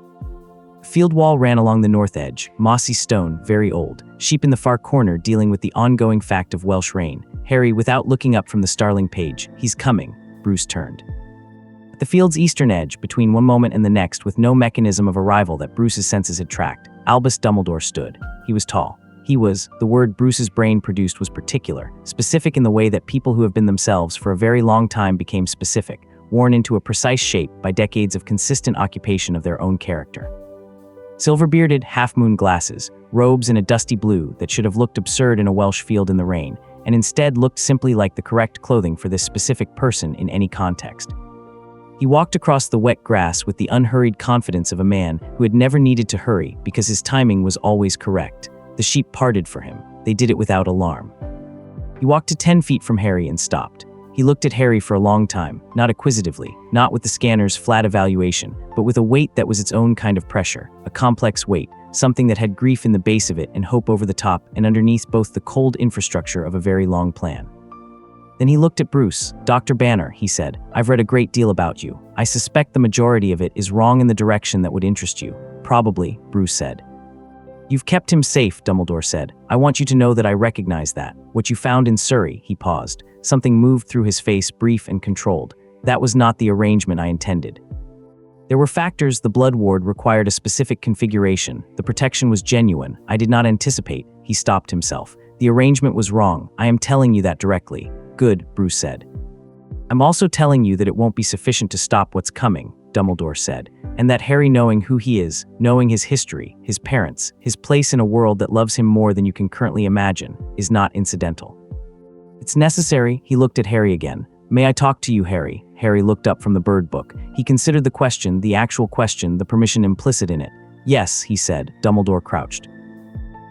The field wall ran along the north edge, mossy stone, very old, sheep in the far corner dealing with the ongoing fact of Welsh rain. Harry, without looking up from the starling page, he's coming, Bruce turned. At the field's eastern edge, between one moment and the next, with no mechanism of arrival that Bruce's senses had tracked, Albus Dumbledore stood. He was tall. The word Bruce's brain produced was particular, specific in the way that people who have been themselves for a very long time became specific, worn into a precise shape by decades of consistent occupation of their own character. Silver-bearded, half-moon glasses, robes in a dusty blue that should have looked absurd in a Welsh field in the rain, and instead looked simply like the correct clothing for this specific person in any context. He walked across the wet grass with the unhurried confidence of a man who had never needed to hurry because his timing was always correct. The sheep parted for him. They did it without alarm. He walked to 10 feet from Harry and stopped. He looked at Harry for a long time, not acquisitively, not with the scanner's flat evaluation, but with a weight that was its own kind of pressure, a complex weight, something that had grief in the base of it and hope over the top and underneath both the cold infrastructure of a very long plan. Then he looked at Bruce. Dr. Banner, he said, I've read a great deal about you. I suspect the majority of it is wrong in the direction that would interest you. Probably, Bruce said. You've kept him safe, Dumbledore said. I want you to know that I recognize that. What you found in Surrey, he paused. Something moved through his face, brief and controlled. That was not the arrangement I intended. There were factors. The blood ward required a specific configuration. The protection was genuine. I did not anticipate. He stopped himself. The arrangement was wrong. I am telling you that directly. Good, Bruce said. I'm also telling you that it won't be sufficient to stop what's coming, Dumbledore said, and that Harry, knowing who he is, knowing his history, his parents, his place in a world that loves him more than you can currently imagine, is not incidental. It's necessary. He looked at Harry again. May I talk to you, Harry? Harry looked up from the bird book. He considered the question, the actual question, the permission implicit in it. Yes, he said. Dumbledore crouched.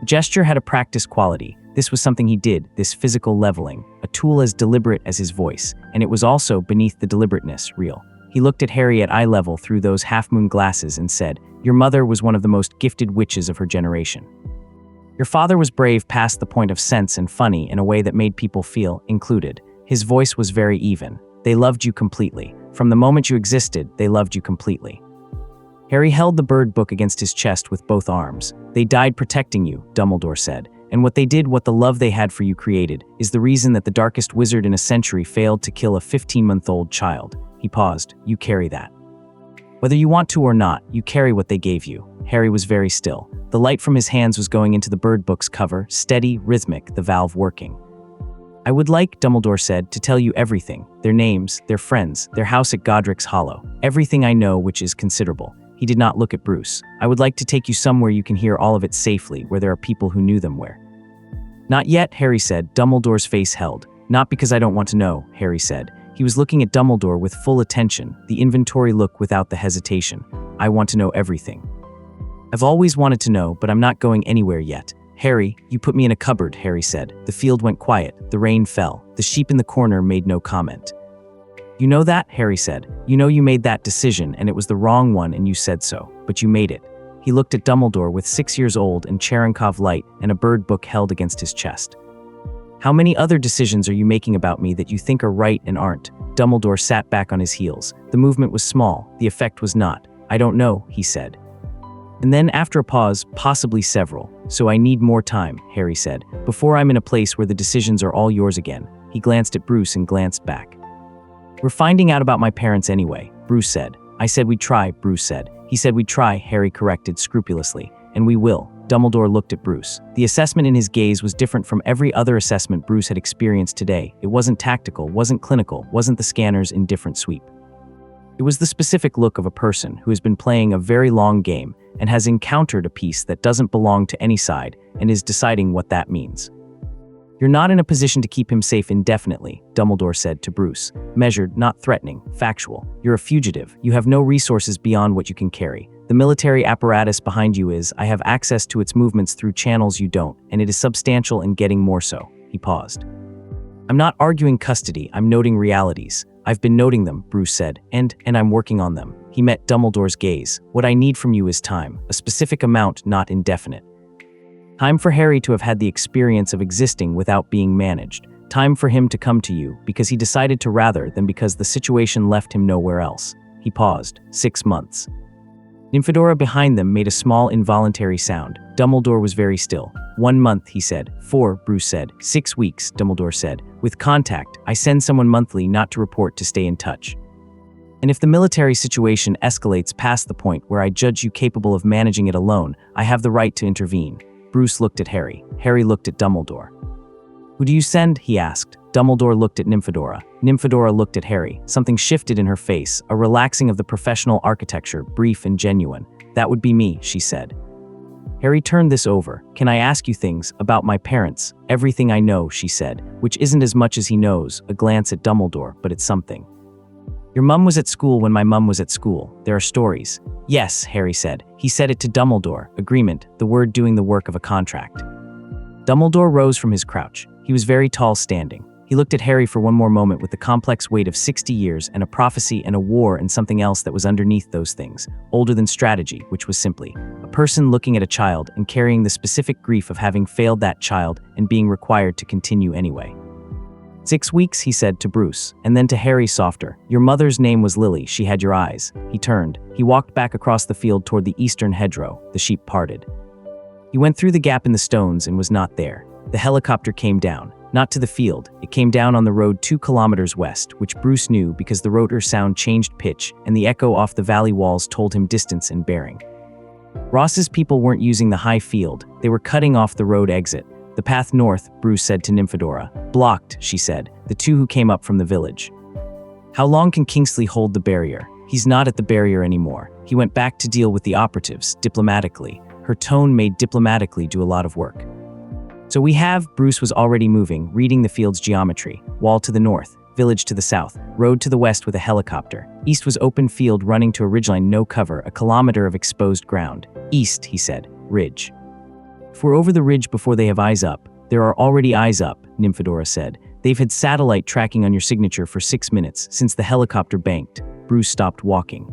The gesture had a practiced quality. This was something he did, this physical leveling, a tool as deliberate as his voice, and it was also, beneath the deliberateness, real. He looked at Harry at eye level through those half-moon glasses and said, Your mother was one of the most gifted witches of her generation. Your father was brave past the point of sense and funny in a way that made people feel included. His voice was very even. They loved you completely. From the moment you existed, they loved you completely. Harry held the bird book against his chest with both arms. They died protecting you, Dumbledore said. And what they did, what the love they had for you created, is the reason that the darkest wizard in a century failed to kill a 15-month-old child. He paused. You carry that. Whether you want to or not, you carry what they gave you. Harry was very still. The light from his hands was going into the bird book's cover, steady, rhythmic, the valve working. I would like, Dumbledore said, to tell you everything. Their names, their friends, their house at Godric's Hollow. Everything I know, which is considerable. He did not look at Bruce. I would like to take you somewhere you can hear all of it safely, where there are people who knew them where. Not yet, Harry said. Dumbledore's face held. Not because I don't want to know, Harry said. He was looking at Dumbledore with full attention, the inventory look without the hesitation. I want to know everything. I've always wanted to know, but I'm not going anywhere yet. Harry, you put me in a cupboard, Harry said. The field went quiet. The rain fell. The sheep in the corner made no comment. You know that, Harry said. You know you made that decision, and it was the wrong one, and you said so. But you made it. He looked at Dumbledore with 6 years old and Cherenkov light and a bird book held against his chest. How many other decisions are you making about me that you think are right and aren't? Dumbledore sat back on his heels. The movement was small. The effect was not. I don't know, he said. And then after a pause, possibly several. So I need more time, Harry said, before I'm in a place where the decisions are all yours again. He glanced at Bruce and glanced back. We're finding out about my parents anyway, Bruce said. I said we'd try, Bruce said. He said we'd try, Harry corrected scrupulously. And we will. Dumbledore looked at Bruce. The assessment in his gaze was different from every other assessment Bruce had experienced today. It wasn't tactical, wasn't clinical, wasn't the scanner's indifferent sweep. It was the specific look of a person who has been playing a very long game and has encountered a piece that doesn't belong to any side and is deciding what that means. "You're not in a position to keep him safe indefinitely," Dumbledore said to Bruce. "Measured, not threatening, factual. You're a fugitive. You have no resources beyond what you can carry. The military apparatus behind you is, I have access to its movements through channels you don't, and it is substantial and getting more so." He paused. "I'm not arguing custody, I'm noting realities. I've been noting them," Bruce said, and I'm working on them." He met Dumbledore's gaze. "What I need from you is time, a specific amount, not indefinite. Time for Harry to have had the experience of existing without being managed. Time for him to come to you because he decided to rather than because the situation left him nowhere else." He paused. 6 months. Nymphadora behind them made a small involuntary sound. Dumbledore was very still. 1 month, he said. 4, Bruce said. 6 weeks, Dumbledore said. "With contact, I send someone monthly not to report to stay in touch. And if the military situation escalates past the point where I judge you capable of managing it alone, I have the right to intervene." Bruce looked at Harry. Harry looked at Dumbledore. "Who do you send?" he asked. Dumbledore looked at Nymphadora. Nymphadora looked at Harry. Something shifted in her face, a relaxing of the professional architecture, brief and genuine. "That would be me," she said. Harry turned this over. "Can I ask you things about my parents? Everything I know," she said, which isn't as much as he knows, a glance at Dumbledore, but it's something. "Your mum was at school when my mum was at school. There are stories." "Yes," Harry said. He said it to Dumbledore. Agreement, the word doing the work of a contract. Dumbledore rose from his crouch. He was very tall standing. He looked at Harry for one more moment with the complex weight of 60 years and a prophecy and a war and something else that was underneath those things, older than strategy, which was simply a person looking at a child and carrying the specific grief of having failed that child and being required to continue anyway. 6 weeks, he said to Bruce, and then to Harry softer. "Your mother's name was Lily, she had your eyes." He turned. He walked back across the field toward the eastern hedgerow. The sheep parted. He went through the gap in the stones and was not there. The helicopter came down. Not to the field, it came down on the road 2 kilometers west, which Bruce knew because the rotor sound changed pitch and the echo off the valley walls told him distance and bearing. Ross's people weren't using the high field, they were cutting off the road exit. "The path north," Bruce said to Nymphadora. "Blocked," she said, the two who came up from the village. "How long can Kingsley hold the barrier?" "He's not at the barrier anymore. He went back to deal with the operatives, diplomatically." Her tone made diplomatically do a lot of work. "So we have," Bruce was already moving, reading the field's geometry. Wall to the north, village to the south, road to the west with a helicopter. East was open field running to a ridgeline, no cover, a kilometer of exposed ground. "East," he said, "ridge." "If we're over the ridge before they have eyes up." "There are already eyes up," Nymphadora said. "They've had satellite tracking on your signature for 6 minutes, since the helicopter banked." Bruce stopped walking.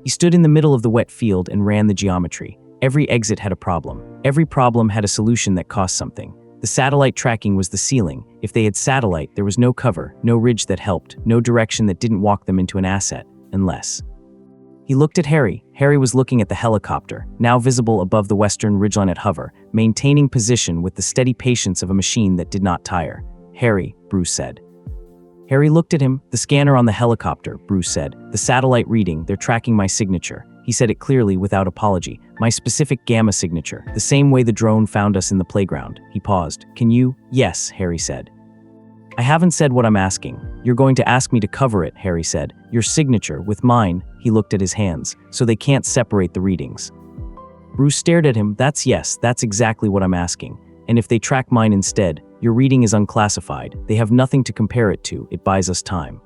He stood in the middle of the wet field and ran the geometry. Every exit had a problem. Every problem had a solution that cost something. The satellite tracking was the ceiling. If they had satellite, there was no cover, no ridge that helped, no direction that didn't walk them into an asset, unless... He looked at Harry. Harry was looking at the helicopter, now visible above the western ridgeline at hover, maintaining position with the steady patience of a machine that did not tire. "Harry," Bruce said. Harry looked at him. "The scanner on the helicopter," Bruce said. "The satellite reading, they're tracking my signature." He said it clearly, without apology. "My specific gamma signature, the same way the drone found us in the playground." He paused. "Can you?" "Yes," Harry said. "I haven't said what I'm asking." "You're going to ask me to cover it," Harry said. "Your signature, with mine." He looked at his hands. "So they can't separate the readings." Bruce stared at him. Yes, that's exactly what I'm asking. And if they track mine instead, your reading is unclassified. They have nothing to compare it to. It buys us time."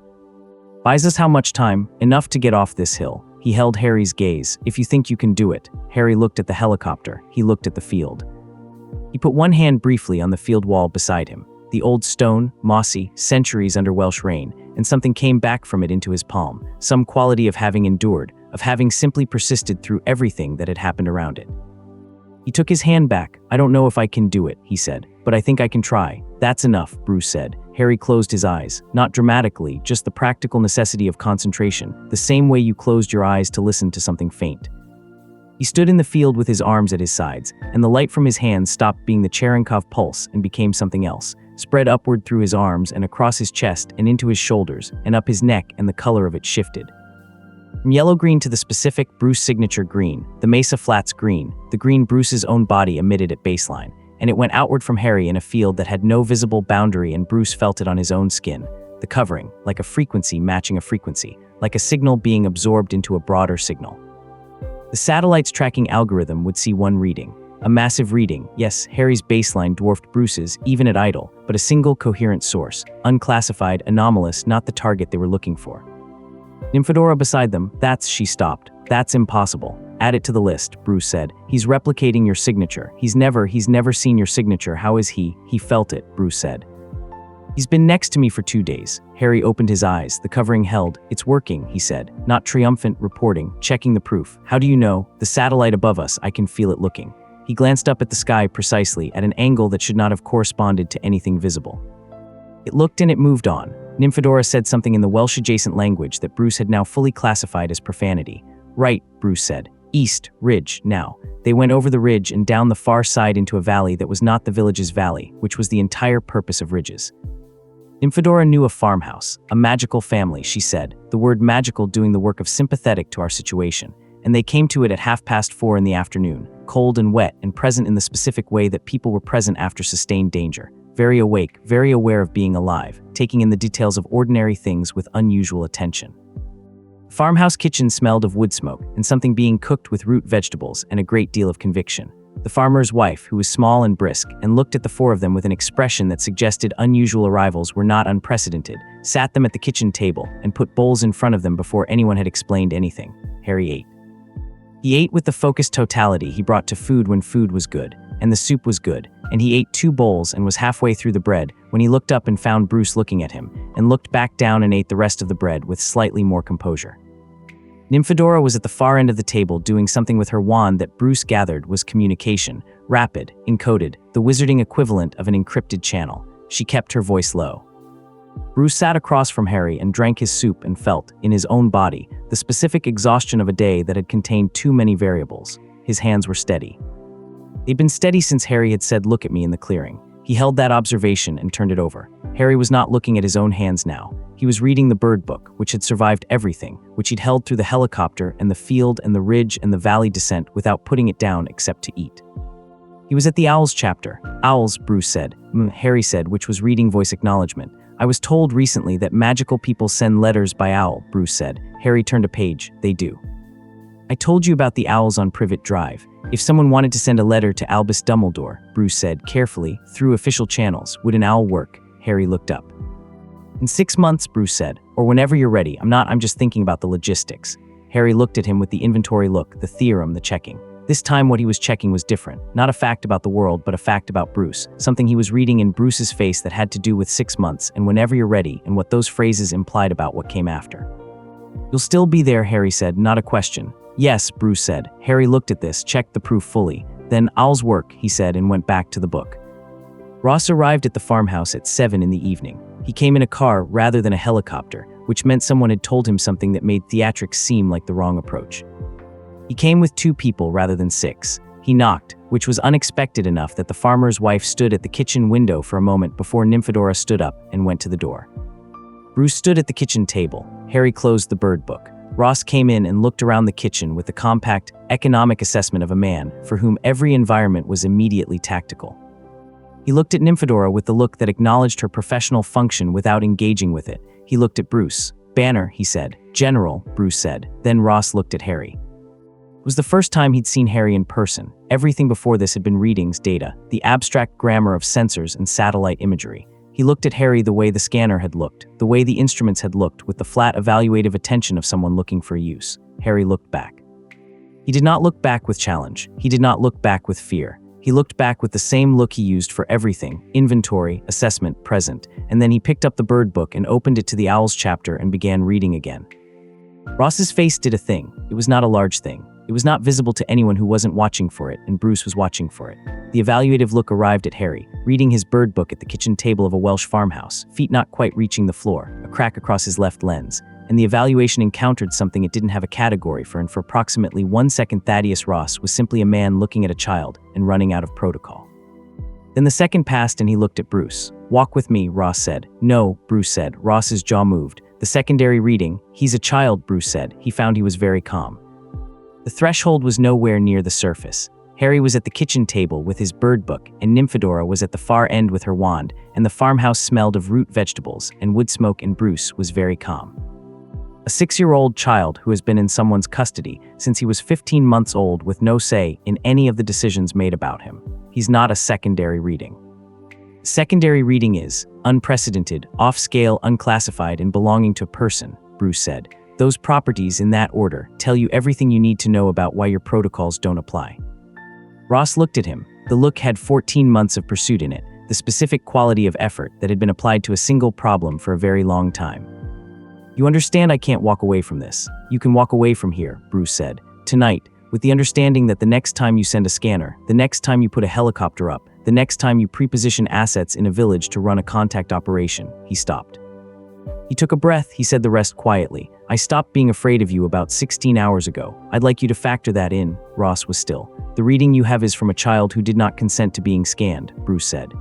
"Buys us how much time?" "Enough to get off this hill." He held Harry's gaze. "If you think you can do it." Harry looked at the helicopter. He looked at the field. He put one hand briefly on the field wall beside him. The old stone, mossy, centuries under Welsh rain, and something came back from it into his palm, some quality of having endured, of having simply persisted through everything that had happened around it. He took his hand back. "I don't know if I can do it," he said, "but I think I can try." "That's enough," Bruce said. Harry closed his eyes, not dramatically, just the practical necessity of concentration, the same way you closed your eyes to listen to something faint. He stood in the field with his arms at his sides, and the light from his hands stopped being the Cherenkov pulse and became something else, spread upward through his arms and across his chest and into his shoulders and up his neck, and the color of it shifted. From yellow-green to the specific Bruce signature green, the Mesa Flats green, the green Bruce's own body emitted at baseline, and it went outward from Harry in a field that had no visible boundary, and Bruce felt it on his own skin, the covering, like a frequency matching a frequency, like a signal being absorbed into a broader signal. The satellite's tracking algorithm would see one reading. A massive reading, yes, Harry's baseline dwarfed Bruce's, even at idle, but a single coherent source, unclassified, anomalous, not the target they were looking for. Nymphadora beside them, she stopped. That's impossible. Add it to the list, Bruce said. He's replicating your signature. He's never seen your signature. How is he? He felt it, Bruce said. He's been next to me for 2 days. Harry opened his eyes, the covering held. It's working, he said, not triumphant, reporting, checking the proof. How do you know? The satellite above us, I can feel it looking. He glanced up at the sky precisely, at an angle that should not have corresponded to anything visible. It looked and it moved on. Nymphadora said something in the Welsh-adjacent language that Bruce had now fully classified as profanity. Right, Bruce said. East, ridge, now. They went over the ridge and down the far side into a valley that was not the village's valley, which was the entire purpose of ridges. Nymphadora knew a farmhouse, a magical family, she said, the word magical doing the work of sympathetic to our situation, and they came to it at 4:30 in the afternoon, cold and wet and present in the specific way that people were present after sustained danger. Very awake, very aware of being alive, taking in the details of ordinary things with unusual attention. The farmhouse kitchen smelled of wood smoke and something being cooked with root vegetables and a great deal of conviction. The farmer's wife, who was small and brisk and looked at the four of them with an expression that suggested unusual arrivals were not unprecedented, sat them at the kitchen table and put bowls in front of them before anyone had explained anything. Harry ate. He ate with the focused totality he brought to food when food was good, and the soup was good, and he ate 2 bowls and was halfway through the bread when he looked up and found Bruce looking at him, and looked back down and ate the rest of the bread with slightly more composure. Nymphadora was at the far end of the table doing something with her wand that Bruce gathered was communication, rapid, encoded, the wizarding equivalent of an encrypted channel. She kept her voice low. Bruce sat across from Harry and drank his soup and felt, in his own body, the specific exhaustion of a day that had contained too many variables. His hands were steady. They'd been steady since Harry had said, "Look at me," in the clearing. He held that observation and turned it over. Harry was not looking at his own hands now. He was reading the bird book, which had survived everything, which he'd held through the helicopter and the field and the ridge and the valley descent without putting it down except to eat. He was at the owls chapter. Owls, Bruce said. Harry said, which was reading voice acknowledgement. I was told recently that magical people send letters by owl, Bruce said. Harry turned a page. They do. I told you about the owls on Privet Drive. If someone wanted to send a letter to Albus Dumbledore, Bruce said carefully, through official channels, would an owl work? Harry looked up. In 6 months, Bruce said, or whenever you're ready. I'm just thinking about the logistics. Harry looked at him with the inventory look, the theorem, the checking. This time what he was checking was different. Not a fact about the world, but a fact about Bruce. Something he was reading in Bruce's face that had to do with 6 months and whenever you're ready and what those phrases implied about what came after. You'll still be there, Harry said, not a question. Yes, Bruce said. Harry looked at this, checked the proof fully. Then, owl's work, he said, and went back to the book. Ross arrived at the farmhouse at 7 in the evening. He came in a car rather than a helicopter, which meant someone had told him something that made theatrics seem like the wrong approach. He came with 2 people rather than 6. He knocked, which was unexpected enough that the farmer's wife stood at the kitchen window for a moment before Nymphadora stood up and went to the door. Bruce stood at the kitchen table. Harry closed the bird book. Ross came in and looked around the kitchen with the compact, economic assessment of a man for whom every environment was immediately tactical. He looked at Nymphadora with the look that acknowledged her professional function without engaging with it. He looked at Bruce. Banner, he said. General, Bruce said. Then Ross looked at Harry. It was the first time he'd seen Harry in person. Everything before this had been readings, data, the abstract grammar of sensors and satellite imagery. He looked at Harry the way the scanner had looked, the way the instruments had looked, with the flat evaluative attention of someone looking for use. Harry looked back. He did not look back with challenge. He did not look back with fear. He looked back with the same look he used for everything, inventory, assessment, present, and then he picked up the bird book and opened it to the owls chapter and began reading again. Ross's face did a thing. It was not a large thing. It was not visible to anyone who wasn't watching for it, and Bruce was watching for it. The evaluative look arrived at Harry, reading his bird book at the kitchen table of a Welsh farmhouse, feet not quite reaching the floor, a crack across his left lens, and the evaluation encountered something it didn't have a category for, and for approximately 1 second Thaddeus Ross was simply a man looking at a child and running out of protocol. Then the second passed and he looked at Bruce. Walk with me, Ross said. No, Bruce said. Ross's jaw moved. The secondary reading, he's a child, Bruce said. He found he was very calm. The threshold was nowhere near the surface. Harry was at the kitchen table with his bird book, and Nymphadora was at the far end with her wand, and the farmhouse smelled of root vegetables and wood smoke, and Bruce was very calm. A 6-year-old child who has been in someone's custody since he was 15 months old with no say in any of the decisions made about him. He's not a secondary reading. Secondary reading is unprecedented, off-scale, unclassified, and belonging to a person, Bruce said. Those properties in that order tell you everything you need to know about why your protocols don't apply. Ross looked at him. The look had 14 months of pursuit in it, the specific quality of effort that had been applied to a single problem for a very long time. You understand I can't walk away from this. You can walk away from here, Bruce said. Tonight, with the understanding that the next time you send a scanner, the next time you put a helicopter up, the next time you preposition assets in a village to run a contact operation. He stopped. He took a breath. He said the rest quietly. I stopped being afraid of you about 16 hours ago. I'd like you to factor that in. Ross was still. The reading you have is from a child who did not consent to being scanned, Bruce said.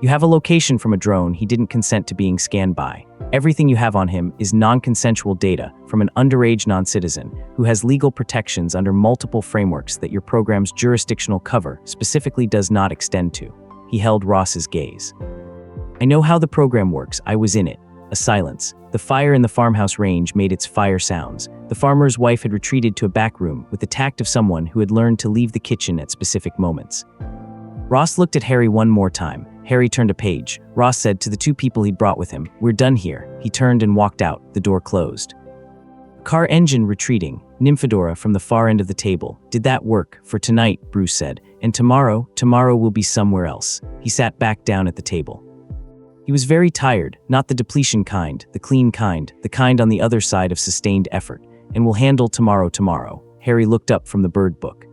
You have a location from a drone he didn't consent to being scanned by. Everything you have on him is non-consensual data from an underage non-citizen who has legal protections under multiple frameworks that your program's jurisdictional cover specifically does not extend to. He held Ross's gaze. I know how the program works. I was in it. A silence. The fire in the farmhouse range made its fire sounds. The farmer's wife had retreated to a back room with the tact of someone who had learned to leave the kitchen at specific moments. Ross looked at Harry one more time. Harry turned a page. Ross said to the 2 people he'd brought with him, "We're done here." He turned and walked out. The door closed. Car engine retreating. Nymphadora from the far end of the table. Did that work? For tonight, Bruce said. And tomorrow we'll be somewhere else. He sat back down at the table. He was very tired, not the depletion kind, the clean kind, the kind on the other side of sustained effort. And we'll handle tomorrow. Harry looked up from the bird book.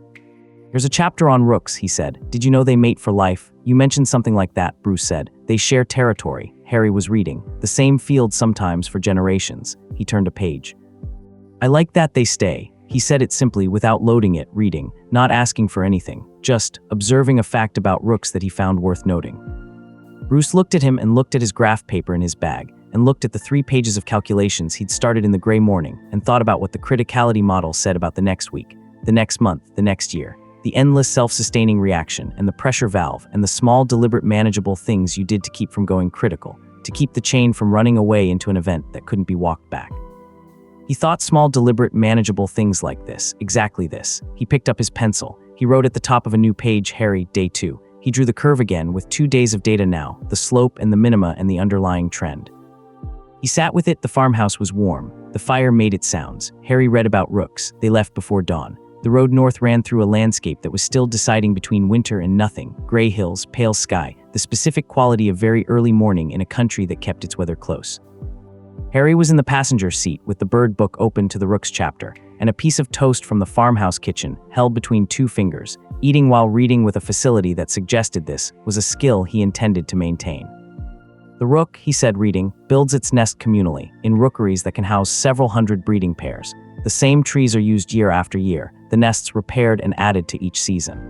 There's a chapter on rooks, he said. Did you know they mate for life? You mentioned something like that, Bruce said. They share territory. Harry was reading. The same field sometimes for generations. He turned a page. I like that they stay. He said it simply without loading it, reading, not asking for anything, just observing a fact about rooks that he found worth noting. Bruce looked at him and looked at his graph paper in his bag, and looked at the 3 pages of calculations he'd started in the gray morning, and thought about what the criticality model said about the next week, the next month, the next year, the endless self-sustaining reaction, and the pressure valve, and the small, deliberate, manageable things you did to keep from going critical, to keep the chain from running away into an event that couldn't be walked back. He thought small, deliberate, manageable things like this, exactly this. He picked up his pencil. He wrote at the top of a new page, Harry, day 2. He drew the curve again with 2 days of data now, the slope and the minima and the underlying trend. He sat with it. The farmhouse was warm. The fire made its sounds. Harry read about rooks. They left before dawn. The road north ran through a landscape that was still deciding between winter and nothing, gray hills, pale sky, the specific quality of very early morning in a country that kept its weather close. Harry was in the passenger seat with the bird book open to the rooks chapter, and a piece of toast from the farmhouse kitchen held between 2 fingers. Eating while reading with a facility that suggested this was a skill he intended to maintain. The rook, he said reading, builds its nest communally, in rookeries that can house several hundred breeding pairs. The same trees are used year after year, the nests repaired and added to each season.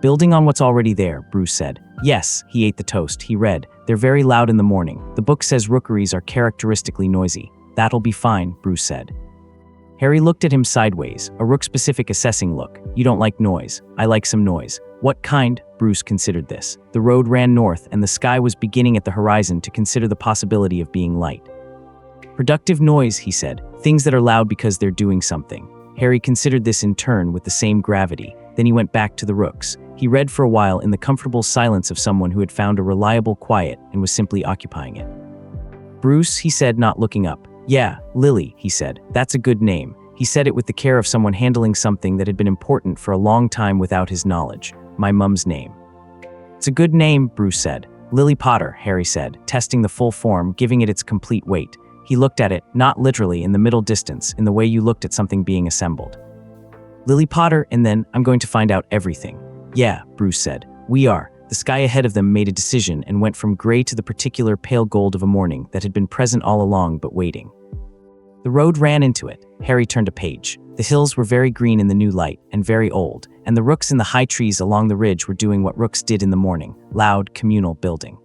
Building on what's already there, Bruce said. Yes, he ate the toast. He read, they're very loud in the morning. The book says rookeries are characteristically noisy. That'll be fine, Bruce said. Harry looked at him sideways, a rook-specific assessing look. You don't like noise. I like some noise. What kind? Bruce considered this. The road ran north and the sky was beginning at the horizon to consider the possibility of being light. Productive noise, he said. Things that are loud because they're doing something. Harry considered this in turn with the same gravity. Then he went back to the rooks. He read for a while in the comfortable silence of someone who had found a reliable quiet and was simply occupying it. Bruce, he said, not looking up. Yeah, Lily, he said. That's a good name. He said it with the care of someone handling something that had been important for a long time without his knowledge. My mum's name. It's a good name, Bruce said. Lily Potter, Harry said, testing the full form, giving it its complete weight. He looked at it, not literally in the middle distance, in the way you looked at something being assembled. Lily Potter, and then I'm going to find out everything. Yeah, Bruce said. We are. The sky ahead of them made a decision and went from gray to the particular pale gold of a morning that had been present all along but waiting. The road ran into it. Harry turned a page. The hills were very green in the new light, and very old, and the rooks in the high trees along the ridge were doing what rooks did in the morning, loud, communal building.